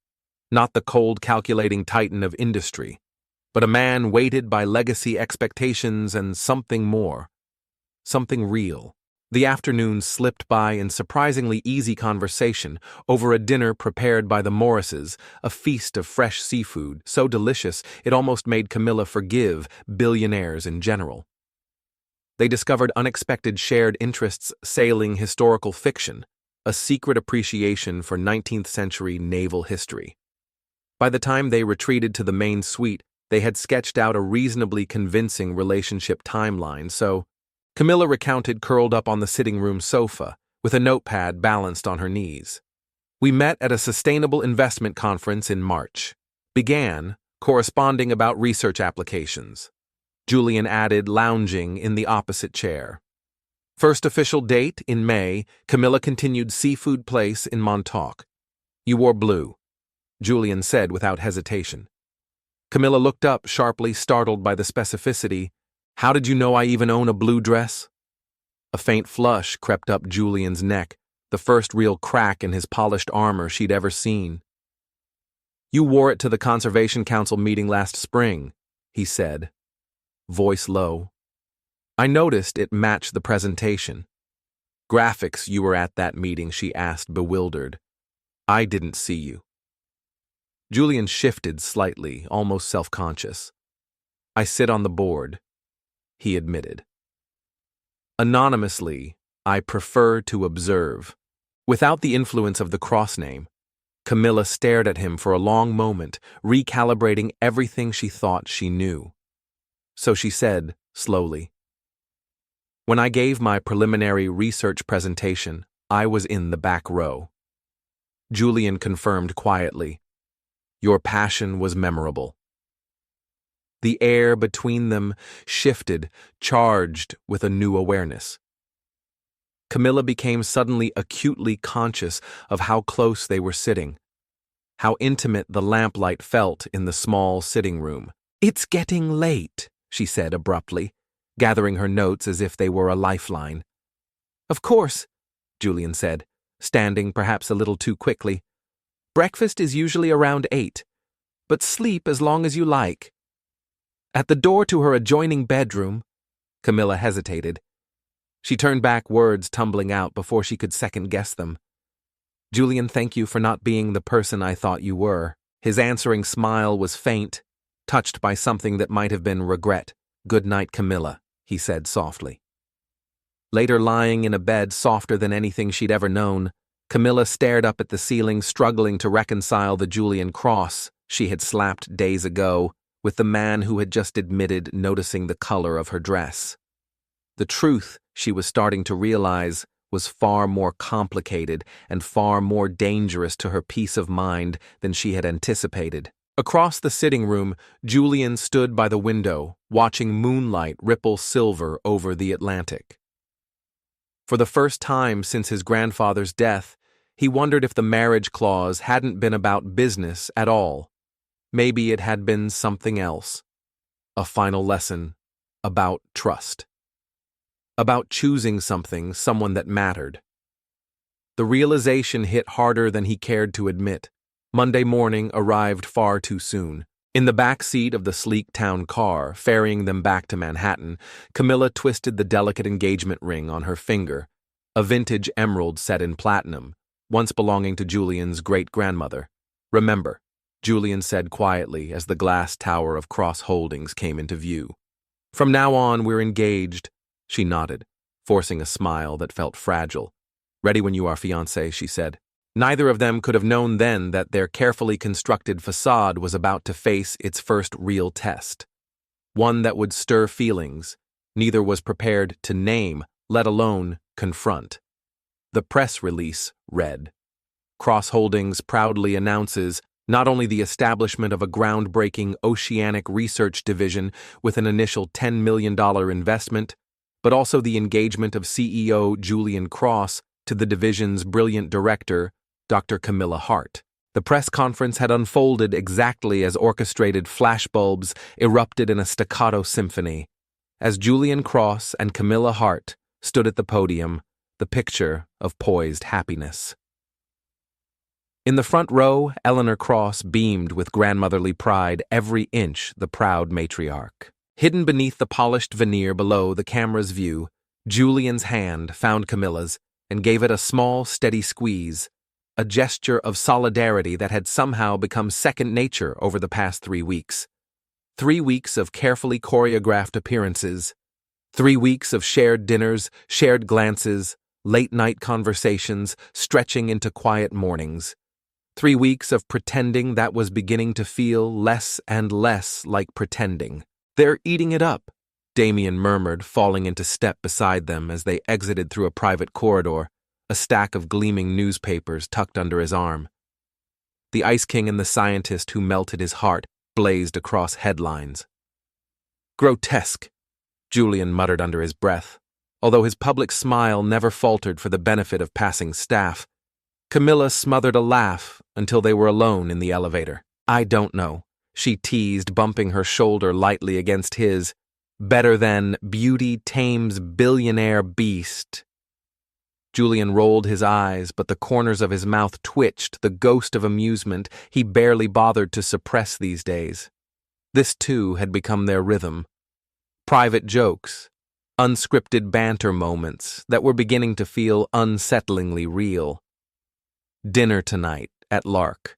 Not the cold, calculating titan of industry, but a man weighted by legacy expectations and something more. Something real. The afternoon slipped by in surprisingly easy conversation over a dinner prepared by the Morrises, a feast of fresh seafood, so delicious it almost made Camilla forgive billionaires in general. They discovered unexpected shared interests sailing historical fiction, a secret appreciation for 19th century naval history. By the time they retreated to the main suite, they had sketched out a reasonably convincing relationship timeline, so Camilla recounted curled up on the sitting room sofa, with a notepad balanced on her knees. We met at a sustainable investment conference in March. Began corresponding about research applications. Julian added, lounging in the opposite chair. First official date in May, Camilla continued Seafood Place in Montauk. You wore blue, Julian said without hesitation. Camilla looked up, sharply startled by the specificity. How did you know I even own a blue dress? A faint flush crept up Julian's neck, the first real crack in his polished armor she'd ever seen. You wore it to the Conservation Council meeting last spring, he said, voice low. I noticed it matched the presentation. Graphics, you were at that meeting, she asked, bewildered. I didn't see you. Julian shifted slightly, almost self-conscious. I sit on the board, he admitted. Anonymously, I prefer to observe. Without the influence of the Cross name, Camilla stared at him for a long moment, recalibrating everything she thought she knew. So she said, slowly, when I gave my preliminary research presentation, I was in the back row. Julian confirmed quietly, your passion was memorable. The air between them shifted, charged with a new awareness. Camilla became suddenly acutely conscious of how close they were sitting, how intimate the lamplight felt in the small sitting room. It's getting late, she said abruptly, gathering her notes as if they were a lifeline. Of course, Julian said, standing perhaps a little too quickly. Breakfast is usually around 8, but sleep as long as you like. At the door to her adjoining bedroom, Camilla hesitated. She turned back, words tumbling out before she could second-guess them. Julian, thank you for not being the person I thought you were. His answering smile was faint, touched by something that might have been regret. Good night, Camilla, he said softly. Later, lying in a bed softer than anything she'd ever known, Camilla stared up at the ceiling, struggling to reconcile the Julian Cross she had slapped days ago with the man who had just admitted noticing the color of her dress. The truth, she was starting to realize, was far more complicated and far more dangerous to her peace of mind than she had anticipated. Across the sitting room, Julian stood by the window, watching moonlight ripple silver over the Atlantic. For the first time since his grandfather's death, he wondered if the marriage clause hadn't been about business at all. Maybe it had been something else. A final lesson about trust. About choosing someone that mattered. The realization hit harder than he cared to admit. Monday morning arrived far too soon. In the back seat of the sleek town car, ferrying them back to Manhattan, Camilla twisted the delicate engagement ring on her finger, a vintage emerald set in platinum, once belonging to Julian's great-grandmother. Remember, Julian said quietly as the glass tower of Cross Holdings came into view. From now on, we're engaged, she nodded, forcing a smile that felt fragile. Ready when you are, fiancé, she said. Neither of them could have known then that their carefully constructed facade was about to face its first real test. One that would stir feelings neither was prepared to name, let alone confront. The press release read, Cross Holdings proudly announces not only the establishment of a groundbreaking oceanic research division with an initial $10 million investment, but also the engagement of CEO Julian Cross to the division's brilliant director, Dr. Camilla Hart. The press conference had unfolded exactly as orchestrated flashbulbs erupted in a staccato symphony. As Julian Cross and Camilla Hart stood at the podium, the picture of poised happiness. In the front row, Eleanor Cross beamed with grandmotherly pride every inch the proud matriarch. Hidden beneath the polished veneer below the camera's view, Julian's hand found Camilla's and gave it a small, steady squeeze, a gesture of solidarity that had somehow become second nature over the past 3 weeks. 3 weeks of carefully choreographed appearances, 3 weeks of shared dinners, shared glances, late-night conversations, stretching into quiet mornings. 3 weeks of pretending that was beginning to feel less and less like pretending. "They're eating it up," Damien murmured, falling into step beside them as they exited through a private corridor, a stack of gleaming newspapers tucked under his arm. The Ice King and the Scientist Who Melted His Heart blazed across headlines. "Grotesque," Julian muttered under his breath, although his public smile never faltered for the benefit of passing staff. Camilla smothered a laugh until they were alone in the elevator. "I don't know," she teased, bumping her shoulder lightly against his. "Better than Beauty Tames Billionaire Beast." Julian rolled his eyes, but the corners of his mouth twitched, the ghost of amusement he barely bothered to suppress these days. This, too, had become their rhythm. Private jokes, unscripted banter moments that were beginning to feel unsettlingly real. "Dinner tonight at Lark,"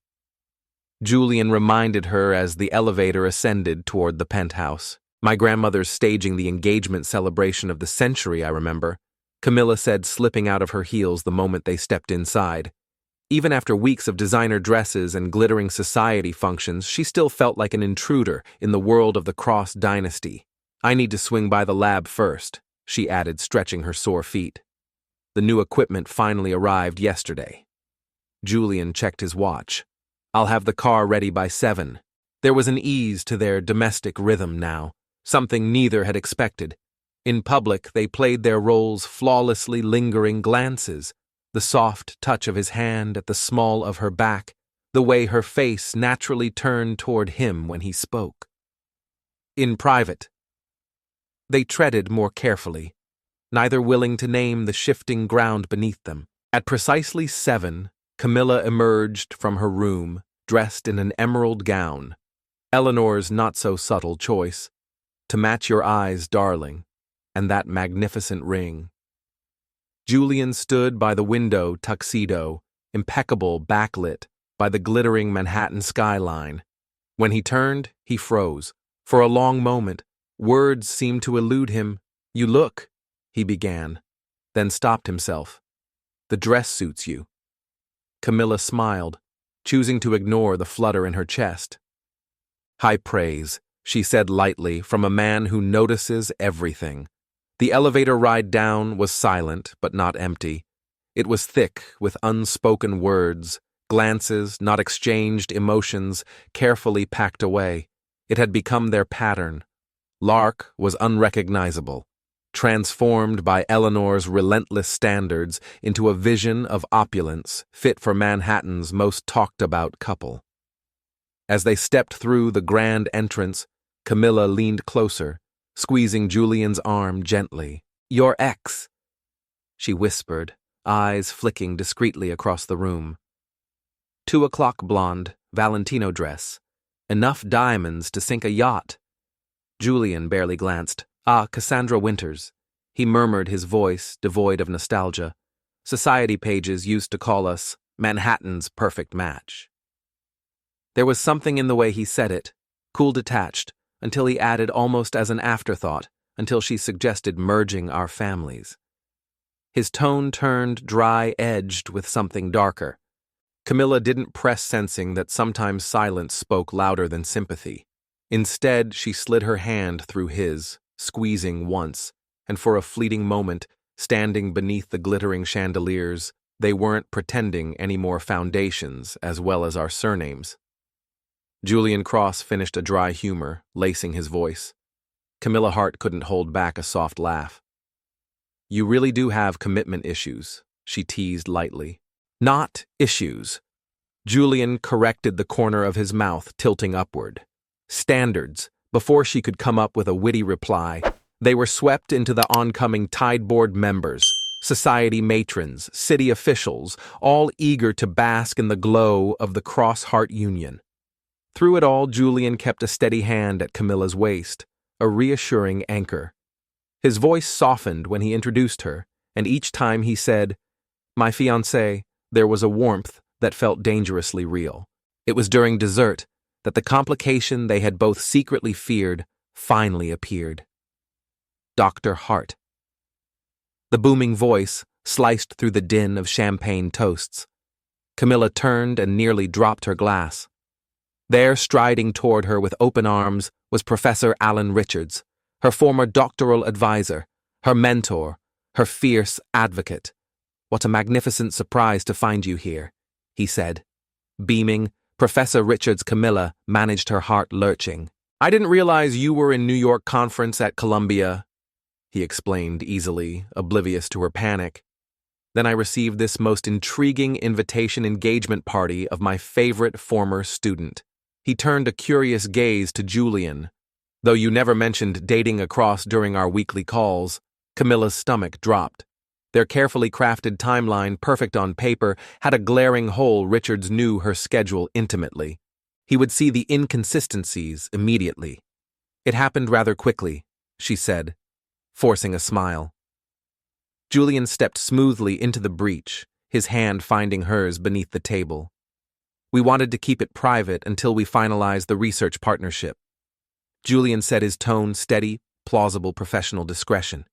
Julian reminded her as the elevator ascended toward the penthouse. "My grandmother's staging the engagement celebration of the century, I remember," Camilla said, slipping out of her heels the moment they stepped inside. Even after weeks of designer dresses and glittering society functions, she still felt like an intruder in the world of the Cross dynasty. "I need to swing by the lab first," she added, stretching her sore feet. "The new equipment finally arrived yesterday." Julian checked his watch. "I'll have the car ready by 7. There was an ease to their domestic rhythm now, something neither had expected. In public, they played their roles flawlessly, lingering glances, the soft touch of his hand at the small of her back, the way her face naturally turned toward him when he spoke. In private, they treaded more carefully, neither willing to name the shifting ground beneath them. At precisely 7, Camilla emerged from her room, dressed in an emerald gown, Eleanor's not-so-subtle choice, to match your eyes, darling, and that magnificent ring. Julian stood by the window tuxedo, impeccable backlit by the glittering Manhattan skyline. When he turned, he froze. For a long moment, words seemed to elude him. "You look," he began, then stopped himself. "The dress suits you." Camilla smiled, choosing to ignore the flutter in her chest. "High praise," she said lightly, from a man who notices everything. The elevator ride down was silent, but not empty. It was thick with unspoken words, glances, not exchanged emotions, carefully packed away. It had become their pattern. Lark was unrecognizable, transformed by Eleanor's relentless standards into a vision of opulence fit for Manhattan's most talked-about couple. As they stepped through the grand entrance, Camilla leaned closer, squeezing Julian's arm gently. "Your ex," she whispered, eyes flicking discreetly across the room. 2 o'clock blonde, Valentino dress. Enough diamonds to sink a yacht. Julian barely glanced. "Ah, Cassandra Winters," he murmured, his voice devoid of nostalgia. "Society pages used to call us Manhattan's perfect match." There was something in the way he said it, cool detached, until he added almost as an afterthought, until she suggested merging our families. His tone turned dry-edged with something darker. Camilla didn't press, sensing that sometimes silence spoke louder than sympathy. Instead, she slid her hand through his, squeezing once, and for a fleeting moment, standing beneath the glittering chandeliers, they weren't pretending any more foundations as well as our surnames. Julian Cross finished a dry humor, lacing his voice. Camilla Hart couldn't hold back a soft laugh. "You really do have commitment issues," she teased lightly. "Not issues." Julian corrected the corner of his mouth, tilting upward. "Standards." Before she could come up with a witty reply, they were swept into the oncoming Tide Board members, society matrons, city officials, all eager to bask in the glow of the Cross-Hart union. Through it all, Julian kept a steady hand at Camilla's waist, a reassuring anchor. His voice softened when he introduced her, and each time he said, "My fiancée," there was a warmth that felt dangerously real. It was during dessert that the complication they had both secretly feared finally appeared. Dr. Hart. The booming voice sliced through the din of champagne toasts. Camilla turned and nearly dropped her glass. There, striding toward her with open arms, was Professor Alan Richards, her former doctoral advisor, her mentor, her fierce advocate. "What a magnificent surprise to find you here," he said. Beaming, Professor Richards' Camilla managed her heart lurching. "I didn't realize you were in New York conference at Columbia," he explained easily, oblivious to her panic. "Then I received this most intriguing invitation engagement party of my favorite former student." He turned a curious gaze to Julian. "Though you never mentioned dating across during our weekly calls," Camilla's stomach dropped. Their carefully crafted timeline, perfect on paper, had a glaring hole. Richards knew her schedule intimately. He would see the inconsistencies immediately. "It happened rather quickly," she said, forcing a smile. Julian stepped smoothly into the breach, his hand finding hers beneath the table. "We wanted to keep it private until we finalized the research partnership." Julian said, his tone steady, plausible professional discretion.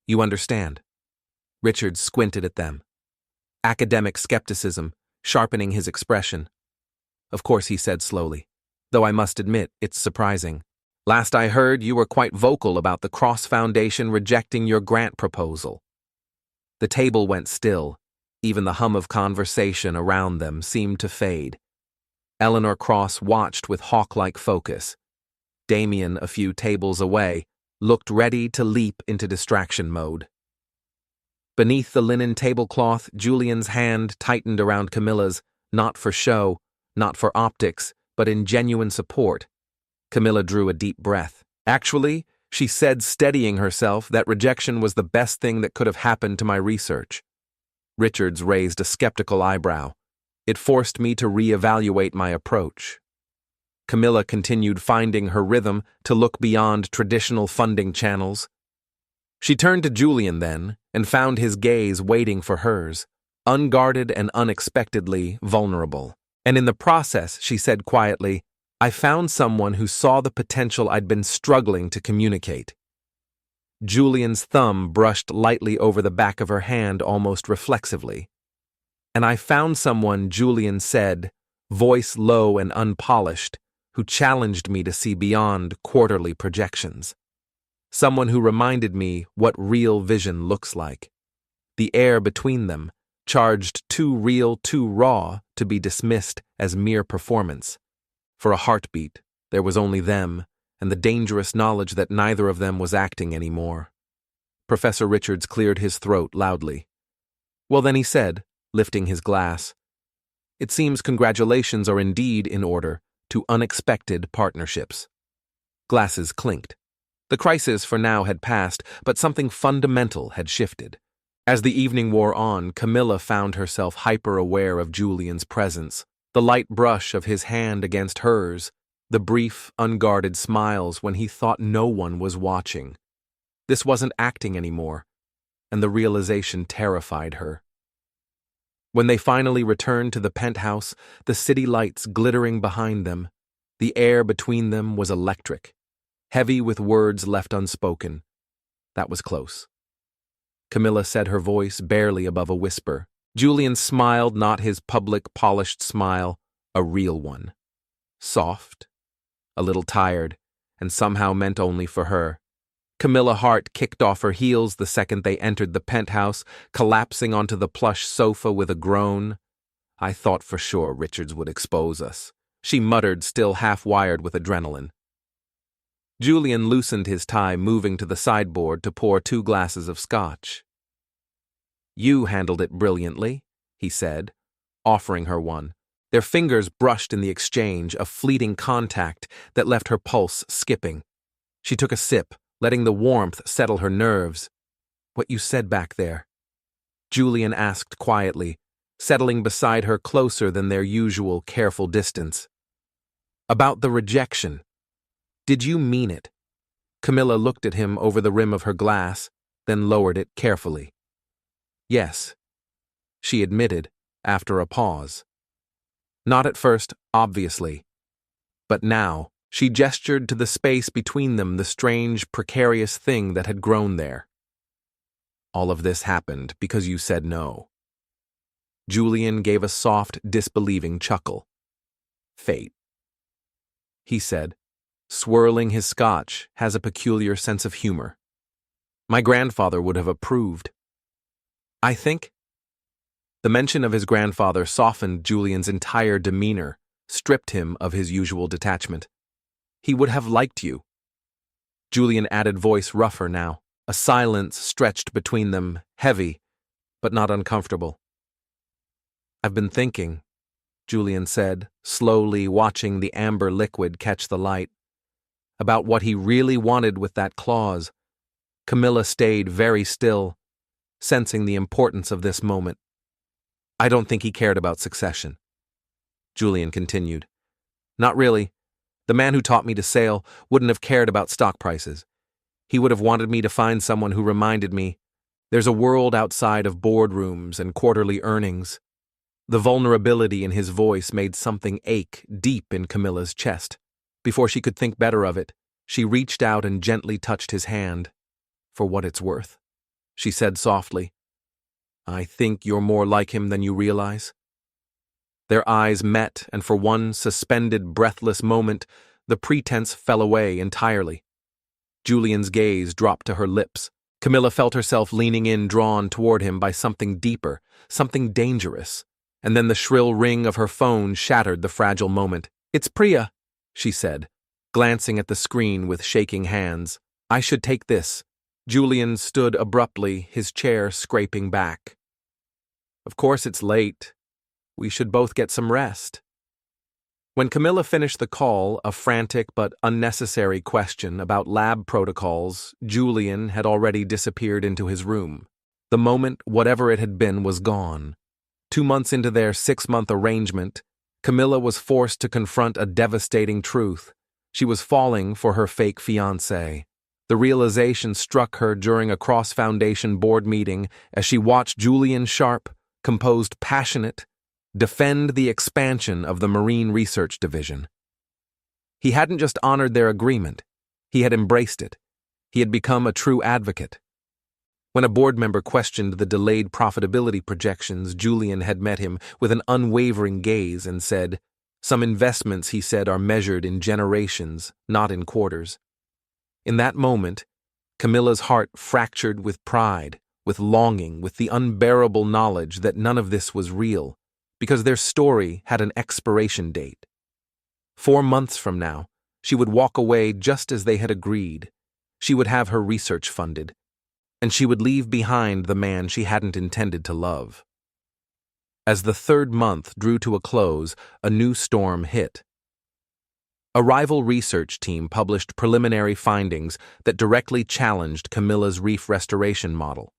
"You understand?" Richards squinted at them. Academic skepticism, sharpening his expression. "Of course," he said slowly, "though I must admit it's surprising. Last I heard, you were quite vocal about the Cross Foundation rejecting your grant proposal." The table went still. Even the hum of conversation around them seemed to fade. Eleanor Cross watched with hawk-like focus. Damien, a few tables away, looked ready to leap into distraction mode. Beneath the linen tablecloth, Julian's hand tightened around Camilla's, not for show, not for optics, but in genuine support. Camilla drew a deep breath. "Actually," she said, steadying herself, "that rejection was the best thing that could have happened to my research." Richards raised a skeptical eyebrow. "It forced me to reevaluate my approach." Camilla continued, finding her rhythm to look beyond traditional funding channels. She turned to Julian then, and found his gaze waiting for hers, unguarded and unexpectedly vulnerable. And in the process, she said quietly, "I found someone who saw the potential I'd been struggling to communicate." Julian's thumb brushed lightly over the back of her hand almost reflexively. "And I found someone," Julian said, voice low and unpolished, "who challenged me to see beyond quarterly projections. Someone who reminded me what real vision looks like. The air between them, charged too real, too raw, to be dismissed as mere performance. For a heartbeat, there was only them, and the dangerous knowledge that neither of them was acting anymore." Professor Richards cleared his throat loudly. "Well then," he said, lifting his glass, "it seems congratulations are indeed in order to unexpected partnerships." Glasses clinked. The crisis for now had passed, but something fundamental had shifted. As the evening wore on, Camilla found herself hyper-aware of Julian's presence, the light brush of his hand against hers, the brief, unguarded smiles when he thought no one was watching. This wasn't acting anymore, and the realization terrified her. When they finally returned to the penthouse, the city lights glittering behind them, the air between them was electric, heavy with words left unspoken. That was close. Camilla said, her voice barely above a whisper. Julian smiled, not his public, polished smile, a real one. Soft, a little tired, and somehow meant only for her. Camilla Hart kicked off her heels the second they entered the penthouse, collapsing onto the plush sofa with a groan. "I thought for sure Richards would expose us," she muttered, still half-wired with adrenaline. Julian loosened his tie, moving to the sideboard to pour 2 glasses of scotch. "You handled it brilliantly," he said, offering her one. Their fingers brushed in the exchange, a fleeting contact that left her pulse skipping. She took a sip, letting the warmth settle her nerves. "What you said back there?" Julian asked quietly, settling beside her closer than their usual careful distance. "About the rejection. Did you mean it?" Camilla looked at him over the rim of her glass, then lowered it carefully. Yes, she admitted, after a pause. Not at first, obviously. But now, she gestured to the space between them, the strange, precarious thing that had grown there. All of this happened because you said no. Julian gave a soft, disbelieving chuckle. Fate. He said, swirling his scotch, has a peculiar sense of humor. My grandfather would have approved. I think. The mention of his grandfather softened Julian's entire demeanor, stripped him of his usual detachment. He would have liked you. Julian added, voice rougher now. A silence stretched between them, heavy, but not uncomfortable. I've been thinking, Julian said, slowly watching the amber liquid catch the light, about what he really wanted with that clause. Camilla stayed very still, sensing the importance of this moment. I don't think he cared about succession. Julian continued. Not really. The man who taught me to sail wouldn't have cared about stock prices. He would have wanted me to find someone who reminded me, there's a world outside of boardrooms and quarterly earnings. The vulnerability in his voice made something ache deep in Camilla's chest. Before she could think better of it, she reached out and gently touched his hand. For what it's worth, she said softly. I think you're more like him than you realize. Their eyes met, and for one suspended, breathless moment, the pretense fell away entirely. Julian's gaze dropped to her lips. Camilla felt herself leaning in, drawn toward him by something deeper, something dangerous. And then the shrill ring of her phone shattered the fragile moment. It's Priya, she said, glancing at the screen with shaking hands. I should take this. Julian stood abruptly, his chair scraping back. Of course it's late. We should both get some rest. When Camilla finished the call, a frantic but unnecessary question about lab protocols, Julian had already disappeared into his room. The moment whatever it had been was gone. 2 months into their 6-month arrangement, Camilla was forced to confront a devastating truth. She was falling for her fake fiancé. The realization struck her during a cross-foundation board meeting as she watched Julian Sharp, composed passionate, defend the expansion of the Marine Research Division. He hadn't just honored their agreement, he had embraced it. He had become a true advocate. When a board member questioned the delayed profitability projections, Julian had met him with an unwavering gaze and said, some investments, he said, are measured in generations, not in quarters. In that moment, Camilla's heart fractured with pride, with longing, with the unbearable knowledge that none of this was real, because their story had an expiration date. 4 months from now, she would walk away just as they had agreed. She would have her research funded, and she would leave behind the man she hadn't intended to love. As the 3rd month drew to a close, a new storm hit. A rival research team published preliminary findings that directly challenged Camilla's reef restoration model.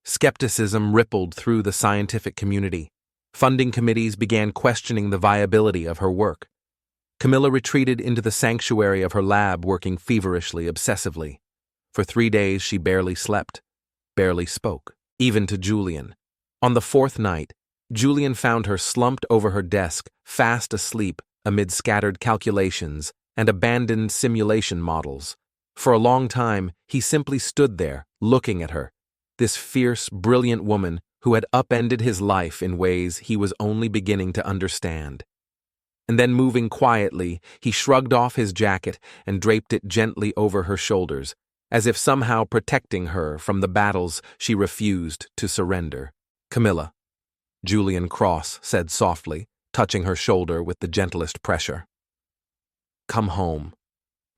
Skepticism rippled through the scientific community. Funding committees began questioning the viability of her work. Camilla retreated into the sanctuary of her lab, working feverishly, obsessively. For 3 days she barely slept, barely spoke, even to Julian. On the 4th night, Julian found her slumped over her desk, fast asleep amid scattered calculations and abandoned simulation models. For a long time, he simply stood there, looking at her, this fierce, brilliant woman who had upended his life in ways he was only beginning to understand. And then, moving quietly, he shrugged off his jacket and draped it gently over her shoulders, as if somehow protecting her from the battles she refused to surrender. Camilla, Julian Cross said softly, touching her shoulder with the gentlest pressure. Come home.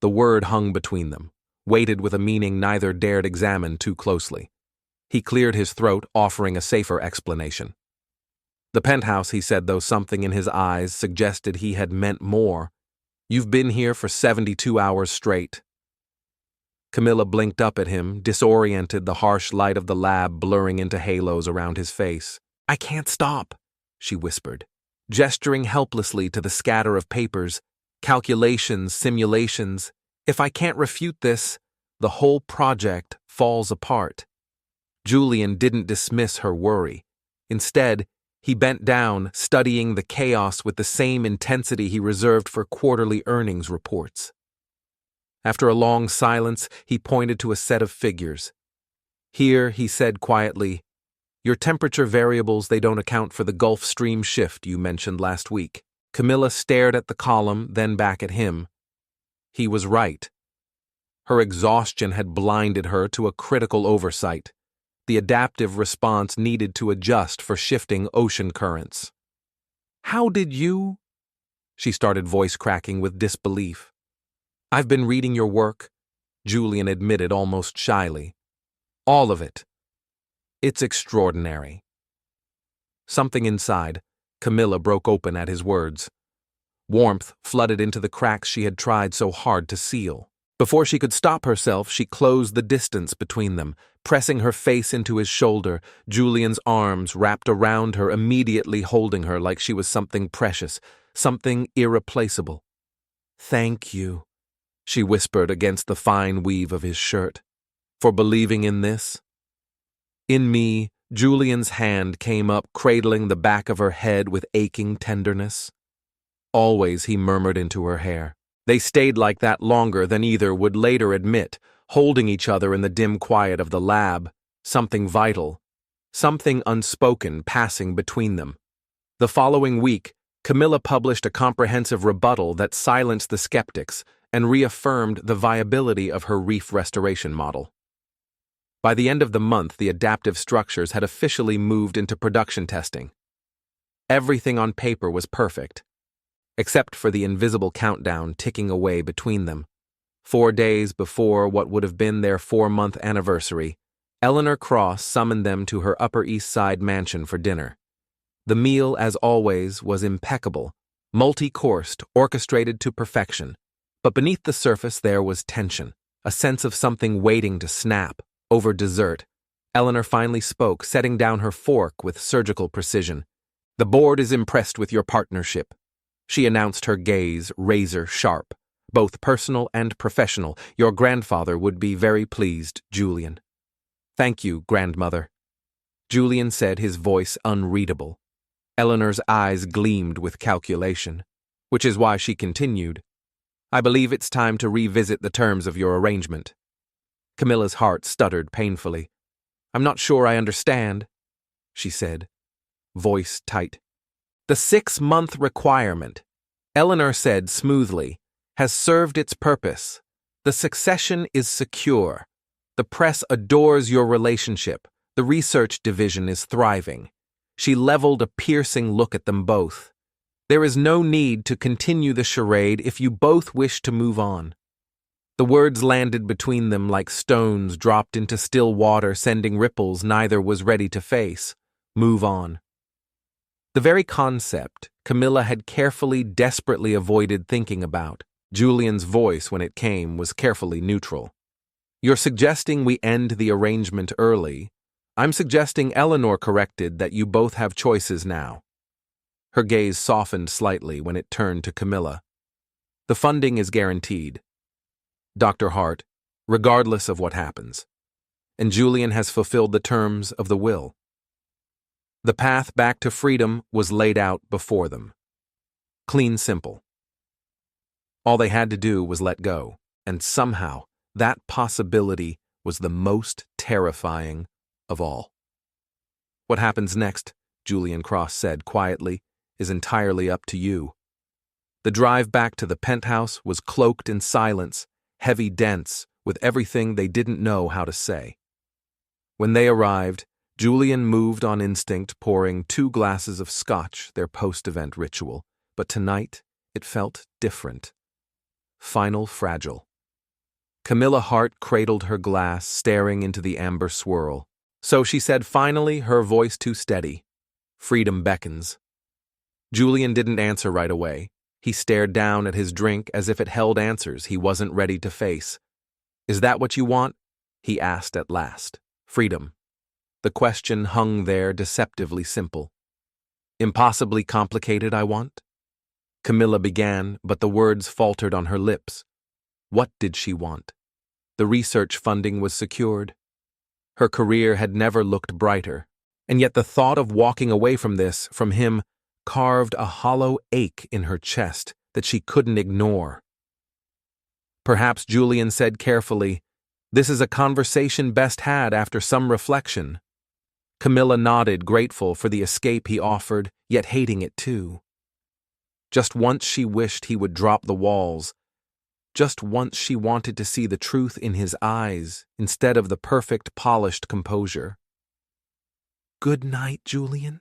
The word hung between them, weighted with a meaning neither dared examine too closely. He cleared his throat, offering a safer explanation. The penthouse, he said, though something in his eyes suggested he had meant more. You've been here for 72 hours straight. Camilla blinked up at him, disoriented, the harsh light of the lab blurring into halos around his face. I can't stop, she whispered, gesturing helplessly to the scatter of papers, calculations, simulations. If I can't refute this, the whole project falls apart. Julian didn't dismiss her worry. Instead, he bent down, studying the chaos with the same intensity he reserved for quarterly earnings reports. After a long silence, he pointed to a set of figures. Here, he said quietly, "Your temperature variables, they don't account for the Gulf Stream shift you mentioned last week." Camilla stared at the column, then back at him. He was right. Her exhaustion had blinded her to a critical oversight. The adaptive response needed to adjust for shifting ocean currents. "How did you?" She started voice cracking with disbelief. "I've been reading your work," Julian admitted almost shyly. "All of it. It's extraordinary." Something inside, Camilla broke open at his words. Warmth flooded into the cracks she had tried so hard to seal. Before she could stop herself, she closed the distance between them, pressing her face into his shoulder, Julian's arms wrapped around her, immediately holding her like she was something precious, something irreplaceable. "Thank you," she whispered against the fine weave of his shirt, "for believing in this." In me, Julian's hand came up, cradling the back of her head with aching tenderness. "Always," he murmured into her hair. They stayed like that longer than either would later admit, holding each other in the dim quiet of the lab, something vital, something unspoken passing between them. The following week, Camilla published a comprehensive rebuttal that silenced the skeptics and reaffirmed the viability of her reef restoration model. By the end of the month, the adaptive structures had officially moved into production testing. Everything on paper was perfect, except for the invisible countdown ticking away between them. 4 days before what would have been their 4-month anniversary, Eleanor Cross summoned them to her Upper East Side mansion for dinner. The meal, as always, was impeccable, multi-coursed, orchestrated to perfection. But beneath the surface there was tension, a sense of something waiting to snap. Over dessert, Eleanor finally spoke, setting down her fork with surgical precision. "The board is impressed with your partnership," she announced, her gaze razor sharp, both personal and professional. "Your grandfather would be very pleased, Julian." "Thank you, grandmother," Julian said, his voice unreadable. Eleanor's eyes gleamed with calculation, which is why she continued, "I believe it's time to revisit the terms of your arrangement." Camilla's heart stuttered painfully. "I'm not sure I understand," she said, voice tight. "The 6-month requirement," Eleanor said smoothly, "has served its purpose. The succession is secure. The press adores your relationship. The research division is thriving." She leveled a piercing look at them both. "There is no need to continue the charade if you both wish to move on." The words landed between them like stones dropped into still water, sending ripples neither was ready to face. Move on. The very concept Camilla had carefully, desperately avoided thinking about. Julian's voice, when it came, was carefully neutral. "You're suggesting we end the arrangement early. I'm suggesting," Eleanor corrected, "that you both have choices now." Her gaze softened slightly when it turned to Camilla. "The funding is guaranteed, Dr. Hart, regardless of what happens. And Julian has fulfilled the terms of the will." The path back to freedom was laid out before them. Clean, simple. All they had to do was let go, and somehow that possibility was the most terrifying of all. "What happens next," Julian Cross said quietly, "is entirely up to you." The drive back to the penthouse was cloaked in silence, heavy, dense, with everything they didn't know how to say. When they arrived, Julian moved on instinct, pouring 2 glasses of scotch, their post-event ritual. But tonight, it felt different. Final, fragile. Camilla Hart cradled her glass, staring into the amber swirl. "So," she said finally, her voice too steady, "freedom beckons." Julian didn't answer right away. He stared down at his drink as if it held answers he wasn't ready to face. "Is that what you want?" he asked at last. "Freedom." The question hung there, deceptively simple. "Impossibly complicated, I want?" Camilla began, but the words faltered on her lips. What did she want? The research funding was secured. Her career had never looked brighter, and yet the thought of walking away from him, carved a hollow ache in her chest that she couldn't ignore. Perhaps Julian said carefully, "This is a conversation best had after some reflection." Camilla nodded, grateful for the escape he offered, yet hating it too. Just once she wished he would drop the walls. Just once she wanted to see the truth in his eyes instead of the perfect, polished composure. "Good night, Julian,"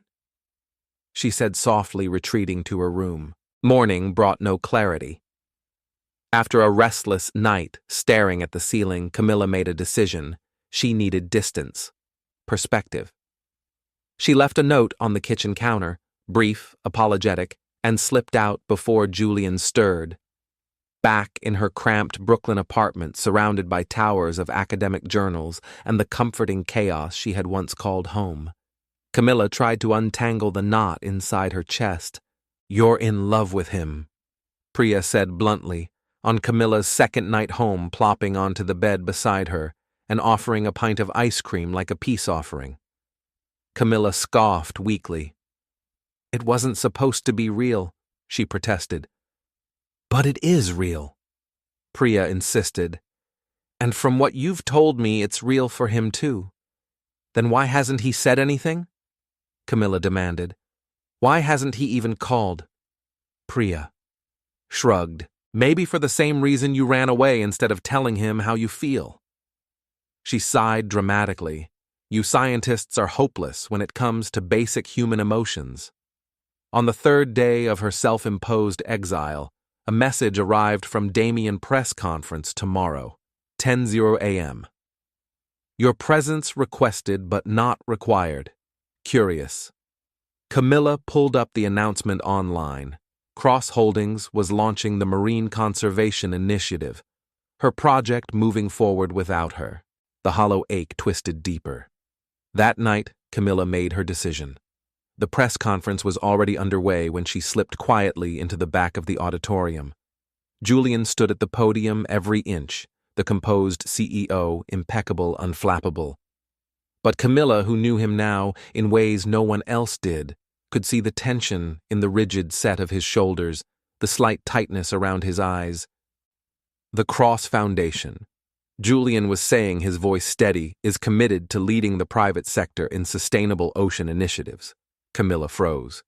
she said softly, retreating to her room. Morning brought no clarity. After a restless night staring at the ceiling, Camilla made a decision. She needed distance, perspective. She left a note on the kitchen counter, brief, apologetic, and slipped out before Julian stirred. Back in her cramped Brooklyn apartment, surrounded by towers of academic journals and the comforting chaos she had once called home, Camilla tried to untangle the knot inside her chest. "You're in love with him," Priya said bluntly, on Camilla's second night home, plopping onto the bed beside her and offering a pint of ice cream like a peace offering. Camilla scoffed weakly. "It wasn't supposed to be real," she protested. "But it is real," Priya insisted. "And from what you've told me, it's real for him too. Then why hasn't he said anything?" Camilla demanded. "Why hasn't he even called?" Priya shrugged. "Maybe for the same reason you ran away instead of telling him how you feel." She sighed dramatically. "You scientists are hopeless when it comes to basic human emotions." On the third day of her self-imposed exile, a message arrived from Damien press conference tomorrow, 10:00 a.m. "Your presence requested but not required. Curious." Camilla pulled up the announcement online. Cross Holdings was launching the Marine Conservation Initiative, her project moving forward without her. The hollow ache twisted deeper. That night, Camilla made her decision. The press conference was already underway when she slipped quietly into the back of the auditorium. Julian stood at the podium, every inch, the composed CEO, impeccable, unflappable. But Camilla, who knew him now in ways no one else did, could see the tension in the rigid set of his shoulders, the slight tightness around his eyes. "The Cross Foundation," Julian was saying, his voice steady, "is committed to leading the private sector in sustainable ocean initiatives." Camilla froze.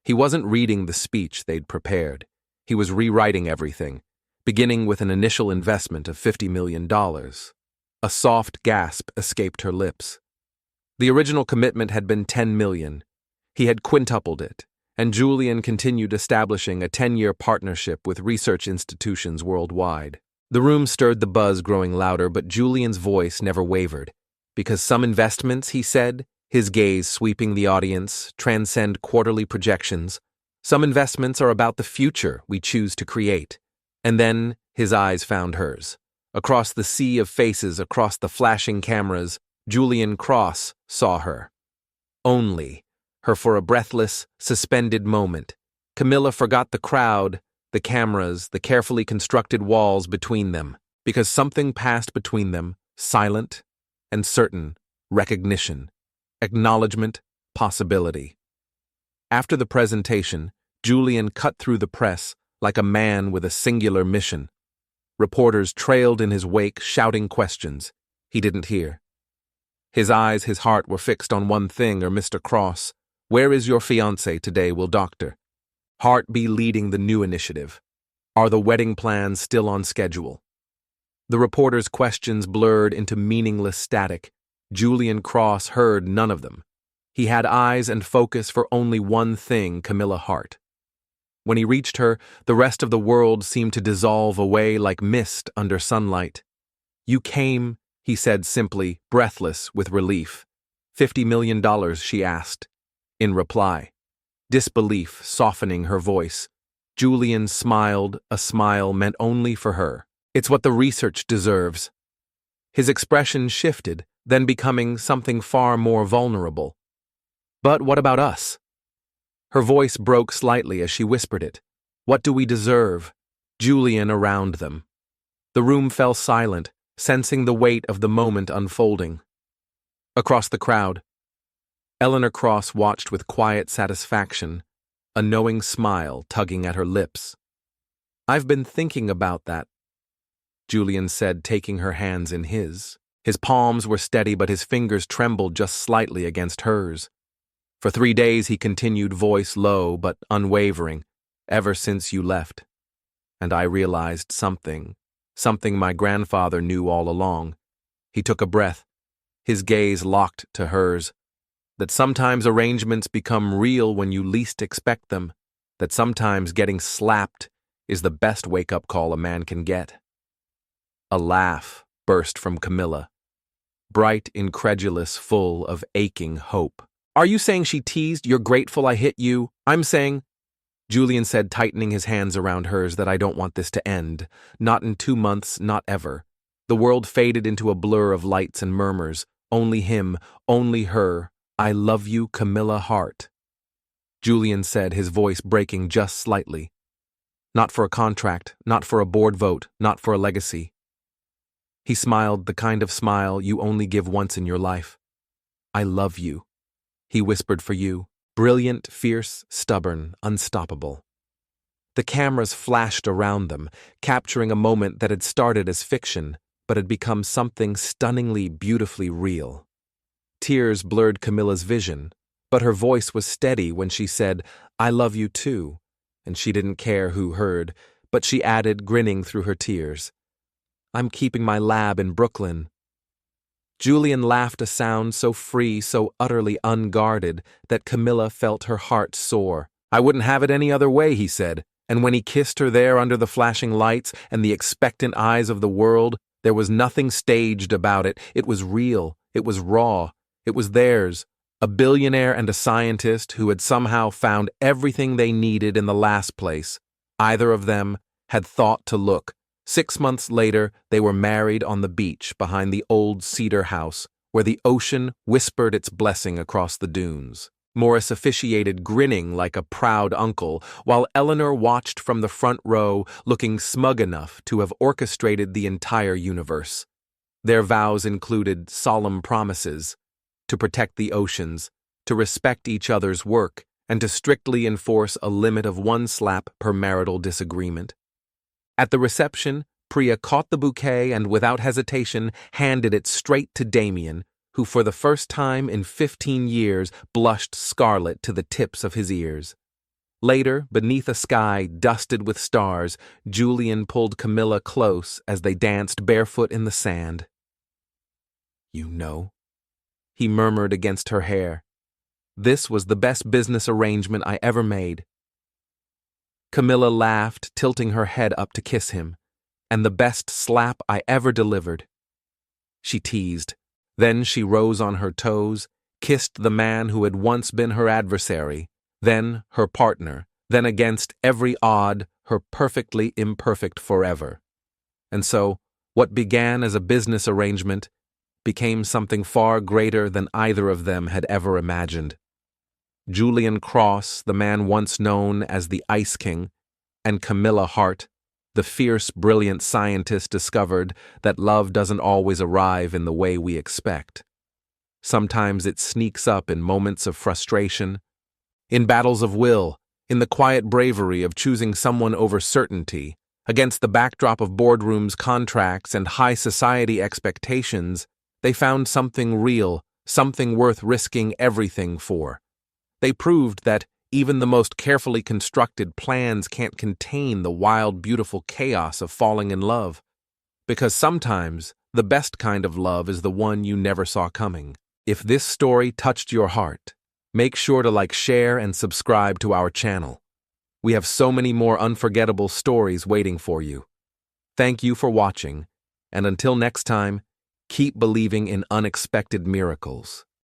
He wasn't reading the speech they'd prepared. He was rewriting everything, beginning with an initial investment of $50 million. A soft gasp escaped her lips. The original commitment had been $10 million. He had quintupled it, and Julian continued establishing a 10-year partnership with research institutions worldwide. The room stirred, the buzz growing louder, but Julian's voice never wavered. "Because some investments," he said, his gaze sweeping the audience, "transcend quarterly projections. Some investments are about the future we choose to create." And then his eyes found hers. Across the sea of faces, across the flashing cameras, Julian Cross saw her. Only her for a breathless, suspended moment. Camilla forgot the crowd, the cameras, the carefully constructed walls between them, because something passed between them, silent and certain, recognition, acknowledgement, possibility. After the presentation, Julian cut through the press like a man with a singular mission. Reporters trailed in his wake, shouting questions. He didn't hear. His eyes, his heart were fixed on one thing, or Mr. Cross. "Where is your fiancé today, will Dr. Hart be leading the new initiative? Are the wedding plans still on schedule?" The reporter's questions blurred into meaningless static. Julian Cross heard none of them. He had eyes and focus for only one thing, Camilla Hart. When he reached her, the rest of the world seemed to dissolve away like mist under sunlight. "You came," he said simply, breathless with relief. $50 million, she asked. In reply, disbelief softening her voice, Julian smiled, a smile meant only for her. "It's what the research deserves." His expression shifted, then becoming something far more vulnerable. "But what about us?" Her voice broke slightly as she whispered it. "What do we deserve?" Julian around them. The room fell silent, sensing the weight of the moment unfolding. Across the crowd, Eleanor Cross watched with quiet satisfaction, a knowing smile tugging at her lips. "I've been thinking about that," Julian said, taking her hands in his. His palms were steady, but his fingers trembled just slightly against hers. For 3 days he continued, voice low but unwavering, "Ever since you left. And I realized something my grandfather knew all along." He took a breath, his gaze locked to hers. "That sometimes arrangements become real when you least expect them. That sometimes getting slapped is the best wake-up call a man can get." A laugh burst from Camilla, bright, incredulous, full of aching hope. "Are you saying she teased? You're grateful I hit you?" "I'm saying," Julian said, tightening his hands around hers, "that I don't want this to end. Not in 2 months, not ever." The world faded into a blur of lights and murmurs. Only him, only her. "I love you, Camilla Hart," Julian said, his voice breaking just slightly. "Not for a contract, not for a board vote, not for a legacy." He smiled, the kind of smile you only give once in your life. "I love you," he whispered, "for you. Brilliant, fierce, stubborn, unstoppable." The cameras flashed around them, capturing a moment that had started as fiction, but had become something stunningly, beautifully real. Tears blurred Camilla's vision, but her voice was steady when she said, "I love you too," and she didn't care who heard, but she added, grinning through her tears, "I'm keeping my lab in Brooklyn." Julian laughed, a sound so free, so utterly unguarded, that Camilla felt her heart soar. "I wouldn't have it any other way," he said, and when he kissed her there under the flashing lights and the expectant eyes of the world, there was nothing staged about it. It was real, it was raw, it was theirs, a billionaire and a scientist who had somehow found everything they needed in the last place. Either of them had thought to look. 6 months later, they were married on the beach behind the old cedar house, where the ocean whispered its blessing across the dunes. Morris officiated, grinning like a proud uncle, while Eleanor watched from the front row, looking smug enough to have orchestrated the entire universe. Their vows included solemn promises to protect the oceans, to respect each other's work, and to strictly enforce a limit of 1 slap per marital disagreement. At the reception, Priya caught the bouquet and, without hesitation, handed it straight to Damien, who for the first time in 15 years blushed scarlet to the tips of his ears. Later, beneath a sky dusted with stars, Julian pulled Camilla close as they danced barefoot in the sand. "You know," he murmured against her hair, "this was the best business arrangement I ever made." Camilla laughed, tilting her head up to kiss him. "And the best slap I ever delivered," she teased. Then she rose on her toes, kissed the man who had once been her adversary, then her partner, then against every odd, her perfectly imperfect forever. And so, what began as a business arrangement became something far greater than either of them had ever imagined. Julian Cross, the man once known as the Ice King, and Camilla Hart, the fierce, brilliant scientist, discovered that love doesn't always arrive in the way we expect. Sometimes it sneaks up in moments of frustration, in battles of will, in the quiet bravery of choosing someone over certainty. Against the backdrop of boardrooms, contracts, and high society expectations, they found something real, something worth risking everything for. They proved that even the most carefully constructed plans can't contain the wild, beautiful chaos of falling in love, because sometimes the best kind of love is the one you never saw coming. If this story touched your heart, make sure to like, share, and subscribe to our channel. We have so many more unforgettable stories waiting for you. Thank you for watching, and until next time, keep believing in unexpected miracles.